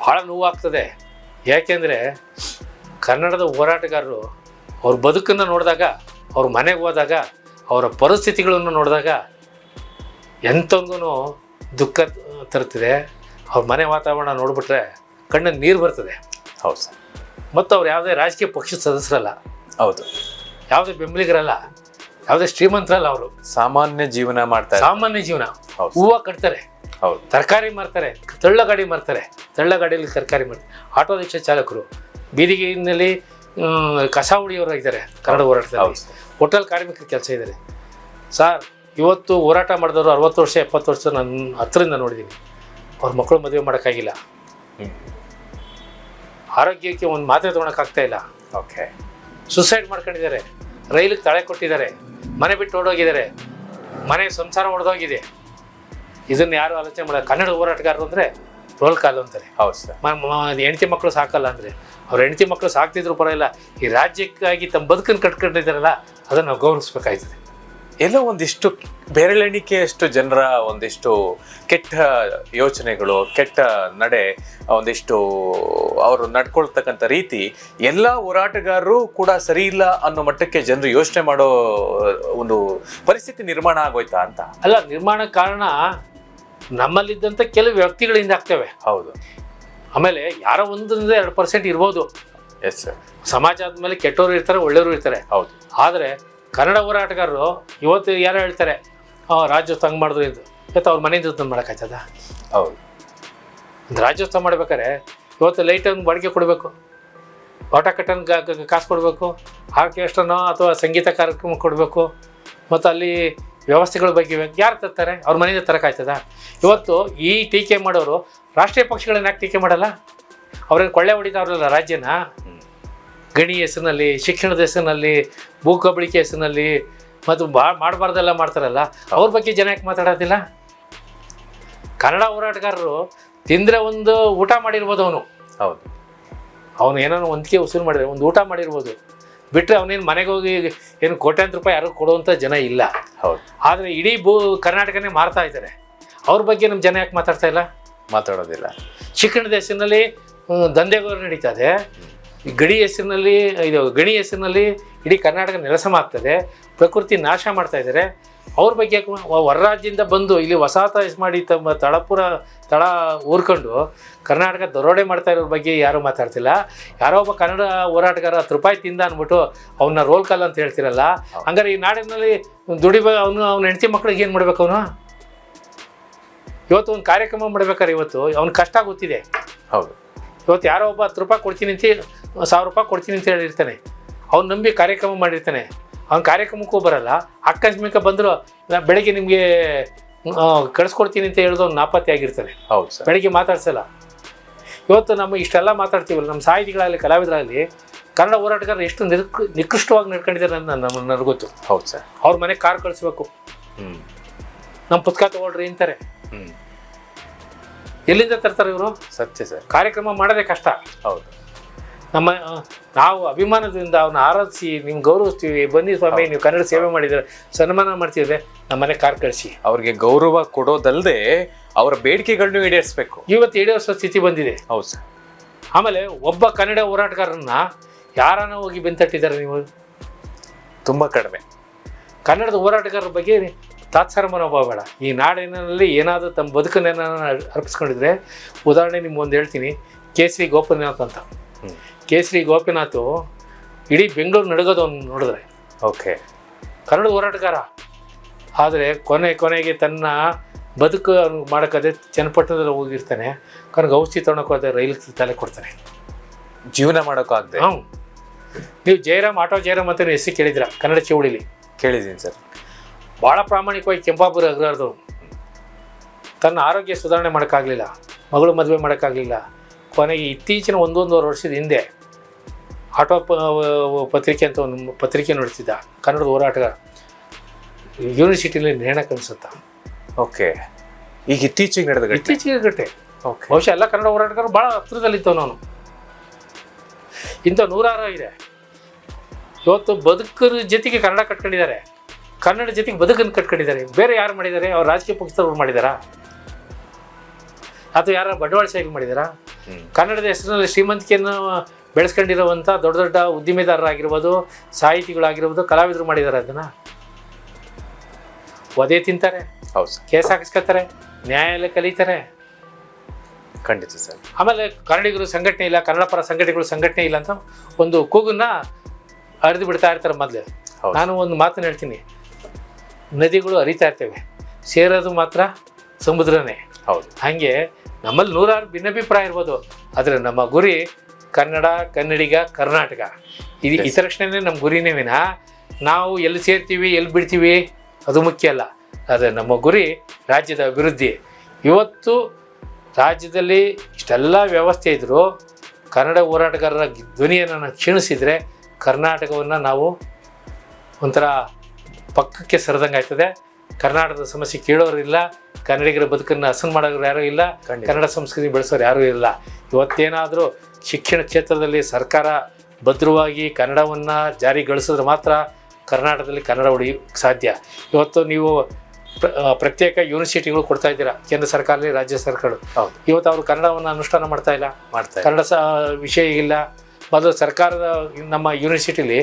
ಭಾಳ ನೋವಾಗ್ತದೆ. ಯಾಕೆಂದರೆ ಕನ್ನಡದ ಹೋರಾಟಗಾರರು ಅವ್ರ ಬದುಕನ್ನು ನೋಡಿದಾಗ, ಅವ್ರ ಮನೆಗೆ ಹೋದಾಗ, ಅವರ ಪರಿಸ್ಥಿತಿಗಳನ್ನು ನೋಡಿದಾಗ ಎಂಥವ್ರಿಗೂ ದುಃಖ ತರುತ್ತದೆ. ಅವ್ರ ಮನೆ ವಾತಾವರಣ ನೋಡಿಬಿಟ್ರೆ ಕಣ್ಣಲ್ಲಿ ನೀರು ಬರ್ತದೆ. ಹೌದು ಸರ್. ಮತ್ತು ಅವ್ರು ಯಾವುದೇ ರಾಜಕೀಯ ಪಕ್ಷದ ಸದಸ್ಯರಲ್ಲ, ಹೌದು, ಯಾವುದೇ ಬೆಂಬಲಿಗರಲ್ಲ, ಯಾವುದೇ ಶ್ರೀಮಂತರಲ್ಲ. ಅವರು ಸಾಮಾನ್ಯ ಜೀವನ ಮಾಡ್ತಾರೆ. ಸಾಮಾನ್ಯ ಜೀವನ. ಹೌದು. ಹೂವು ಕಟ್ತಾರೆ, ಹೌದು, ತರಕಾರಿ ಮಾರ್ತಾರೆ, ತಳ್ಳ ಗಾಡಿ ಮಾರ್ತಾರೆ, ತಳ್ಳ ಗಾಡಿಯಲ್ಲಿ ತರಕಾರಿ ಮಾರ್ತಾರೆ, ಆಟೋ ರಿಕ್ಷಾ ಚಾಲಕರು, ಬೀದಿಗಿನಲ್ಲಿ ಕಸ ಹೊಡಿಯೋರು ಇದ್ದಾರೆ ಕನ್ನಡ ಹೋರಾಟದಲ್ಲಿ, ಹೋಟೆಲ್ ಕಾರ್ಮಿಕರ ಕೆಲಸ ಇದ್ದಾರೆ. ಸರ್, ಇವತ್ತು ಹೋರಾಟ ಮಾಡಿದವರು 60 ವರ್ಷ 70 ವರ್ಷ ನನ್ನ ಹತ್ರದಿಂದ ನೋಡಿದ್ದೀನಿ. ಅವ್ರ ಮಕ್ಕಳು ಮದುವೆ ಮಾಡೋಕ್ಕಾಗಿಲ್ಲ, ಆರೋಗ್ಯಕ್ಕೆ ಒಂದು ಮಾತ್ರೆ ತೊಗೊಳಕ್ಕಾಗ್ತಾ ಇಲ್ಲ. ಓಕೆ. ಸುಸೈಡ್ ಮಾಡ್ಕೊಂಡಿದ್ದಾರೆ, ರೈಲಿಗೆ ತಳೆ ಕೊಟ್ಟಿದ್ದಾರೆ, ಮನೆ ಬಿಟ್ಟು ಓಡೋಗಿದ್ದಾರೆ, ಮನೆ ಸಂಸಾರ ಹೊಡೆದೋಗಿದೆ. ಇದನ್ನು ಯಾರು ಆಲೋಚನೆ ಮಾಡೋದು? ಕನ್ನಡ ಹೋರಾಟಗಾರರು ಅಂದರೆ ರೋಲ್ ಕಾಲ್ ಅಂತಾರೆ. ಹೌದು ಸರ್. ಹೆಂಡತಿ ಮಕ್ಕಳು ಸಾಕಲ್ಲ ಅಂದರೆ ಅವ್ರ ಹೆಂಡತಿ ಮಕ್ಕಳು ಸಾಕ್ತಿದ್ರು ಪರವಾಗಿಲ್ಲ, ಈ ರಾಜ್ಯಕ್ಕಾಗಿ ತಮ್ಮ ಬದುಕನ್ನು ಕಟ್ಕೊಂಡಿದ್ದಾರಲ್ಲ, ಅದನ್ನು ನಾವು ಗೌರವಿಸ್ಬೇಕಾಯ್ತದೆ. ಎಲ್ಲೋ ಒಂದಿಷ್ಟು ಬೆರಳೆಣಿಕೆಯಷ್ಟು ಜನರ ಒಂದಿಷ್ಟು ಕೆಟ್ಟ ಯೋಚನೆಗಳು, ಕೆಟ್ಟ ನಡೆ, ಒಂದಿಷ್ಟು ಅವರು ನಡ್ಕೊಳ್ತಕ್ಕಂಥ ರೀತಿ ಎಲ್ಲ ಹೋರಾಟಗಾರರು ಕೂಡ ಸರಿ ಇಲ್ಲ ಅನ್ನೋ ಮಟ್ಟಕ್ಕೆ ಜನರು ಯೋಚನೆ ಮಾಡೋ ಒಂದು ಪರಿಸ್ಥಿತಿ ನಿರ್ಮಾಣ ಆಗೋಯ್ತಾ ಅಂತ? ಅಲ್ಲ, ನಿರ್ಮಾಣ ಕಾರಣ ನಮ್ಮಲ್ಲಿದ್ದಂಥ ಕೆಲವು ವ್ಯಕ್ತಿಗಳಿಂದ ಆಗ್ತವೆ. ಹೌದು. ಆಮೇಲೆ ಯಾರೋ 1-2% ಇರ್ಬೋದು. Yes sir. ಸಮಾಜ ಆದಮೇಲೆ ಕೆಟ್ಟವರು ಇರ್ತಾರೆ, ಒಳ್ಳೆಯವರು ಇರ್ತಾರೆ. ಹೌದು. ಆದರೆ ಕನ್ನಡ ಹೋರಾಟಗಾರರು ಇವತ್ತು ಯಾರೋ ಹೇಳ್ತಾರೆ ರಾಜ್ಯೋತ್ಸವ ಹಂಗೆ ಮಾಡಿದ್ರು ಇದು, ಇವತ್ತು ಅವ್ರ ಮನೆಯಿಂದ ತಂದು ಮಾಡೋಕ್ಕಾಯ್ತದ? ಹೌದು. ಒಂದು ರಾಜ್ಯೋತ್ಸವ ಮಾಡ್ಬೇಕಾರೆ ಇವತ್ತು ಲೈಟನ್ನು ಬಾಡಿಗೆ ಕೊಡಬೇಕು, ಆಟ ಕಟ್ಟನ್ನು ಕಾಸು ಕೊಡಬೇಕು, ಆರ್ಕೆಸ್ಟ್ರನೋ ಅಥವಾ ಸಂಗೀತ ಕಾರ್ಯಕ್ರಮ ಕೊಡಬೇಕು, ಮತ್ತು ಅಲ್ಲಿ ವ್ಯವಸ್ಥೆಗಳ ಬಗ್ಗೆ ಯಾರು ತರ್ತಾರೆ? ಅವ್ರ ಮನೆಯಿಂದ ತರೋಕ್ಕಾಯ್ತದ? ಇವತ್ತು ಈ ಟೀಕೆ ಮಾಡೋರು ರಾಷ್ಟ್ರೀಯ ಪಕ್ಷಗಳನ್ನ ಯಾಕೆ ಟೀಕೆ ಮಾಡಲ್ಲ? ಅವ್ರೇನು ಕೊಳ್ಳೆ ಹೊಡಿತಾವ್ರಲ್ಲ ರಾಜ್ಯನ? ಗಣಿ ಹೆಸರಿನಲ್ಲಿ, ಶಿಕ್ಷಣದ ಹೆಸರಿನಲ್ಲಿ, ಭೂ ಕಬಳಿಕೆ ಹೆಸರಿನಲ್ಲಿ, ಮತ್ತು ಮಾಡಬಾರ್ದೆಲ್ಲ ಮಾಡ್ತಾರಲ್ಲ, ಅವ್ರ ಬಗ್ಗೆ ಜನ ಯಾಕೆ ಮಾತಾಡೋದಿಲ್ಲ? ಕನ್ನಡ ಹೋರಾಟಗಾರರು ತಿಂದರೆ ಒಂದು ಊಟ ಮಾಡಿರ್ಬೋದು ಅವನು. ಹೌದು. ಅವನು ಏನೋ ಒಂದಿಗೆ ವಸೂಲು ಮಾಡಿದ್ರೆ ಒಂದು ಊಟ ಮಾಡಿರ್ಬೋದು, ಬಿಟ್ಟರೆ ಅವನೇನು ಮನೆಗೆ ಹೋಗಿ ಏನು ಕೋಟ್ಯಾಂತರ ರೂಪಾಯಿ ಯಾರು ಕೊಡುವಂಥ ಜನ ಇಲ್ಲ. ಹೌದು. ಆದರೆ ಇಡೀ ಕರ್ನಾಟಕನೇ ಮಾರ್ತಾ ಇದ್ದಾರೆ. ಅವ್ರ ಬಗ್ಗೆ ನಮ್ಮ ಜನ ಯಾಕೆ ಮಾತಾಡ್ತಾ ಇಲ್ಲ? ಮಾತಾಡೋದಿಲ್ಲ. ಶಿಕ್ಷಣದ ಹೆಸರಿನಲ್ಲಿ ದಂಧೆಗಳು ನಡೀತದೆ, ಗಡಿ ಹೆಸರಿನಲ್ಲಿ ಗಣಿ ಹೆಸರಿನಲ್ಲಿ ಇಡೀ ಕರ್ನಾಟಕ ನೆಲಸಮ ಆಗ್ತದೆ, ಪ್ರಕೃತಿ ನಾಶ ಮಾಡ್ತಾ ಇದ್ದಾರೆ. ಅವ್ರ ಬಗ್ಗೆ ಹೊರ ರಾಜ್ಯದಿಂದ ಬಂದು ಇಲ್ಲಿ ವಸಾಹತ ಮಾಡಿ ತಮ್ಮ ತಳ ಊರ್ಕೊಂಡು ಕರ್ನಾಟಕ ದರೋಡೆ ಮಾಡ್ತಾ ಇರೋರ ಬಗ್ಗೆ ಯಾರೂ ಮಾತಾಡ್ತಿಲ್ಲ. ಯಾರೋ ಒಬ್ಬ ಕನ್ನಡ ಹೋರಾಟಗಾರ 10 ರೂಪಾಯಿ ತಿಂದ ಅಂದ್ಬಿಟ್ಟು ಅವನ್ನ ರೋಲ್ ಕಾಲ್ ಅಂತ ಹೇಳ್ತಿರಲ್ಲ. ಹಂಗಾರೆ ಈ ನಾಡಿನಲ್ಲಿ ಅವ್ನ ಹೆಂಡತಿ ಮಕ್ಳಿಗೆ ಏನು ಮಾಡ್ಬೇಕು? ಅವನು ಇವತ್ತು ಒಂದು ಕಾರ್ಯಕ್ರಮ ಮಾಡ್ಬೇಕಾರೆ ಇವತ್ತು ಅವ್ನ ಕಷ್ಟ ಗೊತ್ತಿದೆ. ಹೌದು. ಇವತ್ತು ಯಾರೋ ಒಬ್ಬ 10 ರೂಪಾಯಿ ಕೊಡ್ತೀನಿ ಅಂತ 1000 ರೂಪಾಯಿ ಕೊಡ್ತೀನಿ ಅಂತ ಹೇಳಿರ್ತಾನೆ. ಅವ್ನು ನಂಬಿ ಕಾರ್ಯಕ್ರಮ ಮಾಡಿರ್ತಾನೆ. ಅವ್ನ ಕಾರ್ಯಕ್ರಮಕ್ಕೂ ಬರಲ್ಲ. ಆಕಸ್ಮಿಕ ಬಂದರೂ ಬೆಳಗ್ಗೆ ನಿಮಗೆ ಕಳಿಸ್ಕೊಡ್ತೀನಿ ಅಂತ ಹೇಳಿದ್ರು ಅವ್ನು ನಾಪತ್ತೆ ಆಗಿರ್ತಾನೆ. ಹೌದು ಸರ್. ಬೆಳಗ್ಗೆ ಮಾತಾಡ್ಸಲ್ಲ. ಇವತ್ತು ನಮ್ಮ ಇಷ್ಟೆಲ್ಲ ಮಾತಾಡ್ತೀವಲ್ಲ, ನಮ್ಮ ಸಾಹಿತಿಗಳಾಗಲಿ ಕಲಾವಿದರಾಗಲಿ ಕನ್ನಡ ಹೋರಾಟಗಾರರು ಎಷ್ಟು ನಿಕೃಷ್ಟವಾಗಿ ನಡ್ಕೊಂಡಿದ್ದಾರೆ ಅಂತ ನನಗೆ ಗೊತ್ತು. ಹೌದು ಸರ್. ಅವ್ರ ಮನೆಗೆ ಕಾರ್ ಕಳಿಸ್ಬೇಕು, ನಮ್ಮ ಪುಸ್ತಕ ತಗೊಳ್ರಿ ಅಂತಾರೆ. ಎಲ್ಲಿಂದ ತರ್ತಾರೆ ಇವರು? ಸತ್ಯ ಸರ್. ಕಾರ್ಯಕ್ರಮ ಮಾಡೋದೇ ಕಷ್ಟ. ಹೌದು. ನಾವು ಅಭಿಮಾನದಿಂದ ಅವನ್ನ ಆರಾಧಿಸಿ ನಿಮ್ಗೆ ಗೌರವಿಸ್ತೀವಿ, ಬನ್ನಿ ಸ್ವಾಮಿ ನೀವು ಕನ್ನಡ ಸೇವೆ ಮಾಡಿದ್ರೆ ಸನ್ಮಾನ ಮಾಡ್ತಿದ್ರೆ ನಮ್ಮ ಮನೆ ಕಾರ್ ಕಳಿಸಿ. ಅವ್ರಿಗೆ ಗೌರವ ಕೊಡೋದಲ್ಲದೆ ಅವರ ಬೇಡಿಕೆಗಳನ್ನು ಈಡೇರಿಸಬೇಕು. ಇವತ್ತು ಈಡೇರಿಸೋ ಸ್ಥಿತಿ ಬಂದಿದೆ. ಹೌದು ಸರ್. ಆಮೇಲೆ ಒಬ್ಬ ಕನ್ನಡ ಹೋರಾಟಗಾರನ್ನ ಯಾರನ್ನ ಹೋಗಿ ಬೆಂತಟ್ಟಿದ್ದಾರೆ ನೀವು? ತುಂಬ ಕಡಿಮೆ. ಕನ್ನಡದ ಹೋರಾಟಗಾರರ ಬಗ್ಗೆ ತಾತ್ಸಾರ ಮನೋಭಾವ ಬೇಡ. ಈ ನಾಡಿನಲ್ಲಿ ಏನಾದರೂ ತಮ್ಮ ಬದುಕನ್ನೇನ ಅರ್ಪಿಸ್ಕೊಂಡಿದ್ರೆ, ಉದಾಹರಣೆ ನಿಮ್ಗೊಂದು ಹೇಳ್ತೀನಿ. ಕೇಸರಿ ಗೋಪಿನಾಥ್ ಅಂತ. ಕೇಸರಿ ಗೋಪಿನಾಥ್ ಇಡೀ ಬೆಂಗಳೂರು ನಡಗೋದು ಅವ್ನು ನೋಡಿದ್ರೆ. ಓಕೆ. ಕನ್ನಡ ಹೋರಾಟಗಾರ. ಆದರೆ ಕೊನೆಗೆ ತನ್ನ ಬದುಕು ಅವ್ನು ಮಾಡೋಕ್ಕದೆ ಚನ್ನಪಟ್ಟಣದಲ್ಲಿ ಹೋಗಿರ್ತಾನೆ. ಕನಗೆ ಔಷಧಿ ತೊಗೊಳಕ್ಕೆ ಹೋದ್ರೆ ರೈಲ್ ತಲೆ ಕೊಡ್ತಾನೆ. ಜೀವನ ಮಾಡೋಕ್ಕಾಗದೆ. ನೀವು ಆಟೋ ಜಯರಾಮ್ ಅಂತ ಹೆಸರು ಕೇಳಿದ್ರ ಕನ್ನಡ ಚಳುವಳಿಲಿ? ಕೇಳಿದ್ದೀನಿ ಸರ್. ಭಾಳ ಪ್ರಾಮಾಣಿಕವಾಗಿ ಕೆಂಪಾಪುರ ಅಗ್ರಹಾರದವ್ರು. ತನ್ನ ಆರೋಗ್ಯ ಸುಧಾರಣೆ ಮಾಡೋಕ್ಕಾಗಲಿಲ್ಲ, ಮಗಳು ಮದುವೆ ಮಾಡೋಕ್ಕಾಗಲಿಲ್ಲ. ಕೊನೆಗೆ ಇತ್ತೀಚಿನ 1-1.5 ವರ್ಷದ ಹಿಂದೆ ಆಟೋ ಪತ್ರಿಕೆ ಅಂತ ಒಂದು ಪತ್ರಿಕೆ ನೋಡ್ತಿದ್ದ ಕನ್ನಡದ ಹೋರಾಟಗಾರ. ಯೂನಿವರ್ಸಿಟಿಲಿ ನೇಣ ಕಲಿಸುತ್ತ. ಓಕೆ. ಈಗ ಇತ್ತೀಚೆಗೆ ನಡೆದ ಇತ್ತೀಚೆಗೆ ಗಟ್ಟೆ. ಓಕೆ. ಬಹುಶಃ ಎಲ್ಲ ಕನ್ನಡ ಹೋರಾಟಗಾರರು ಭಾಳ ಹತ್ರದಲ್ಲಿದ್ದವು. ನಾನು ಇಂಥ 100 ಇದೆ. ಇವತ್ತು ಬದುಕರ ಜೊತೆಗೆ ಕನ್ನಡ ಕಟ್ಕೊಂಡಿದ್ದಾರೆ. ಕನ್ನಡ ಜೊತೆಗೆ ಬದುಕನ್ನು ಕಟ್ಕೊಂಡಿದ್ದಾರೆ. ಬೇರೆ ಯಾರು ಮಾಡಿದ್ದಾರೆ? ಅವ್ರು ರಾಜಕೀಯ ಪಕ್ಷದವ್ರು ಮಾಡಿದಾರಾ ಅಥವಾ ಯಾರು ಬಂಡವಾಳಶಾಹಿಗಳು ಮಾಡಿದಾರಾ? ಕನ್ನಡದ ಹೆಸರಿನಲ್ಲಿ ಶ್ರೀಮಂತಿಕೆಯನ್ನು ಬೆಳೆಸ್ಕೊಂಡಿರುವಂಥ ದೊಡ್ಡ ದೊಡ್ಡ ಉದ್ದಿಮೆದಾರರಾಗಿರ್ಬೋದು, ಸಾಹಿತಿಗಳಾಗಿರ್ಬೋದು, ಕಲಾವಿದರು ಮಾಡಿದ್ದಾರೆ. ಅದನ್ನು ಒದೆ ತಿಂತಾರೆ, ಹೌದು ಸರ್, ಕೇಸ್ ಹಾಕಿಸ್ಕೊತಾರೆ, ನ್ಯಾಯಾಲಯ ಕಲಿತಾರೆ. ಖಂಡಿತ ಸರ್. ಆಮೇಲೆ ಕನ್ನಡಿಗರು ಸಂಘಟನೆ ಇಲ್ಲ, ಕನ್ನಡ ಪರ ಸಂಘಟನೆಗಳು ಸಂಘಟನೆ ಇಲ್ಲ ಅಂತ ಒಂದು ಕೂಗನ್ನ ಹರಿದು ಬಿಡ್ತಾ ಇರ್ತಾರೆ ಮೊದಲೇ. ನಾನು ಒಂದು ಮಾತನ್ನು ಹೇಳ್ತೀನಿ, ನದಿಗಳು ಹರಿತಾ ಇರ್ತವೆ, ಸೇರೋದು ಮಾತ್ರ ಸಮುದ್ರನೇ. ಹೌದು. ಹಾಗೆ ನಮ್ಮಲ್ಲಿ ನೂರಾರು ಭಿನ್ನಾಭಿಪ್ರಾಯ ಇರ್ಬೋದು, ಆದರೆ ನಮ್ಮ ಗುರಿ ಕನ್ನಡ, ಕನ್ನಡಿಗ, ಕರ್ನಾಟಕ. ಈ ತಕ್ಷಣವೇ ನಮ್ಮ ಗುರಿನೇ ವಿನ ನಾವು ಎಲ್ಲಿ ಸೇರ್ತೀವಿ ಎಲ್ಲಿ ಬಿಡ್ತೀವಿ ಅದು ಮುಖ್ಯ ಅಲ್ಲ. ಆದರೆ ನಮ್ಮ ಗುರಿ ರಾಜ್ಯದ ಅಭಿವೃದ್ಧಿ. ಇವತ್ತು ರಾಜ್ಯದಲ್ಲಿ ಇಷ್ಟೆಲ್ಲ ವ್ಯವಸ್ಥೆ ಇದ್ದರೂ ಕನ್ನಡ ಹೋರಾಟಗಾರರ ಧ್ವನಿಯನ್ನು ಕ್ಷೀಣಿಸಿದರೆ ಕರ್ನಾಟಕವನ್ನು ನಾವು ಒಂಥರ ಪಕ್ಕಕ್ಕೆ ಸರಿದಂಗೆ ಆಗ್ತದೆ. ಕರ್ನಾಟಕದ ಸಮಸ್ಯೆ ಕೇಳೋರಿಲ್ಲ, ಕನ್ನಡಿಗರ ಬದುಕನ್ನು ಹಸನು ಮಾಡೋರು ಯಾರೂ ಇಲ್ಲ, ಕನ್ನಡ ಸಂಸ್ಕೃತಿ ಬೆಳೆಸೋರು ಯಾರೂ ಇಲ್ಲ. ಇವತ್ತೇನಾದರೂ ಶಿಕ್ಷಣ ಕ್ಷೇತ್ರದಲ್ಲಿ ಸರ್ಕಾರ ಭದ್ರವಾಗಿ ಕನ್ನಡವನ್ನು ಜಾರಿಗೊಳಿಸಿದ್ರೆ ಮಾತ್ರ ಕರ್ನಾಟಕದಲ್ಲಿ ಕನ್ನಡ ಉಳಿಯೋಕ್ಕೆ ಸಾಧ್ಯ. ಇವತ್ತು ನೀವು ಪ್ರತ್ಯೇಕ ಯೂನಿವರ್ಸಿಟಿಗಳು ಕೊಡ್ತಾ ಇದ್ದೀರಾ, ಕೇಂದ್ರ ಸರ್ಕಾರದಲ್ಲಿ ರಾಜ್ಯ ಸರ್ಕಾರ. ಹೌದು. ಇವತ್ತು ಅವರು ಕನ್ನಡವನ್ನು ಅನುಷ್ಠಾನ ಮಾಡ್ತಾ ಇಲ್ಲ, ಕನ್ನಡ ವಿಷಯ ಇಲ್ಲ. ಮೊದಲು ಸರ್ಕಾರದ ನಮ್ಮ ಯೂನಿವರ್ಸಿಟಿಲಿ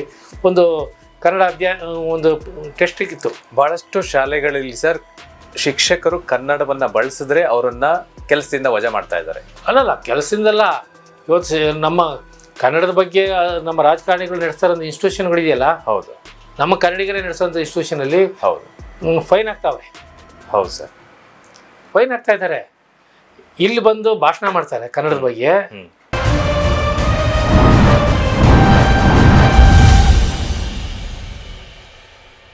ಒಂದು ಕನ್ನಡ ಒಂದು ಟೆಸ್ಟ್ ಇತ್ತು. ಬಹಳಷ್ಟು ಶಾಲೆಗಳಲ್ಲಿ ಸರ್ ಶಿಕ್ಷಕರು ಕನ್ನಡವನ್ನ ಬಳಸಿದ್ರೆ ಅವರನ್ನ ಕೆಲಸದಿಂದ ವಜಾ ಮಾಡ್ತಾ ಇದ್ದಾರೆ. ಅಲ್ಲಲ್ಲ, ಕೆಲಸದಿಂದಲ್ಲ. ಇವತ್ತು ನಮ್ಮ ಕನ್ನಡದ ಬಗ್ಗೆ ನಮ್ಮ ರಾಜಕಾರಣಿಗಳು ನಡೆಸ್ತಾ ಇರೋ ಇನ್ಸ್ಟಿಟ್ಯೂಷನ್ಗಳಿದೆಯಲ್ಲ, ಹೌದು, ನಮ್ಮ ಕನ್ನಡಿಗರೇ ನಡೆಸೋಂಥ ಇನ್ಸ್ಟಿಟ್ಯೂಷನಲ್ಲಿ ಹೌದು ಫೈನ್ ಆಗ್ತಾವೆ. ಹೌದು ಸರ್, ಫೈನ್ ಆಗ್ತಾ ಇದ್ದಾರೆ. ಇಲ್ಲಿ ಬಂದು ಭಾಷಣ ಮಾಡ್ತಾರೆ ಕನ್ನಡದ ಬಗ್ಗೆ,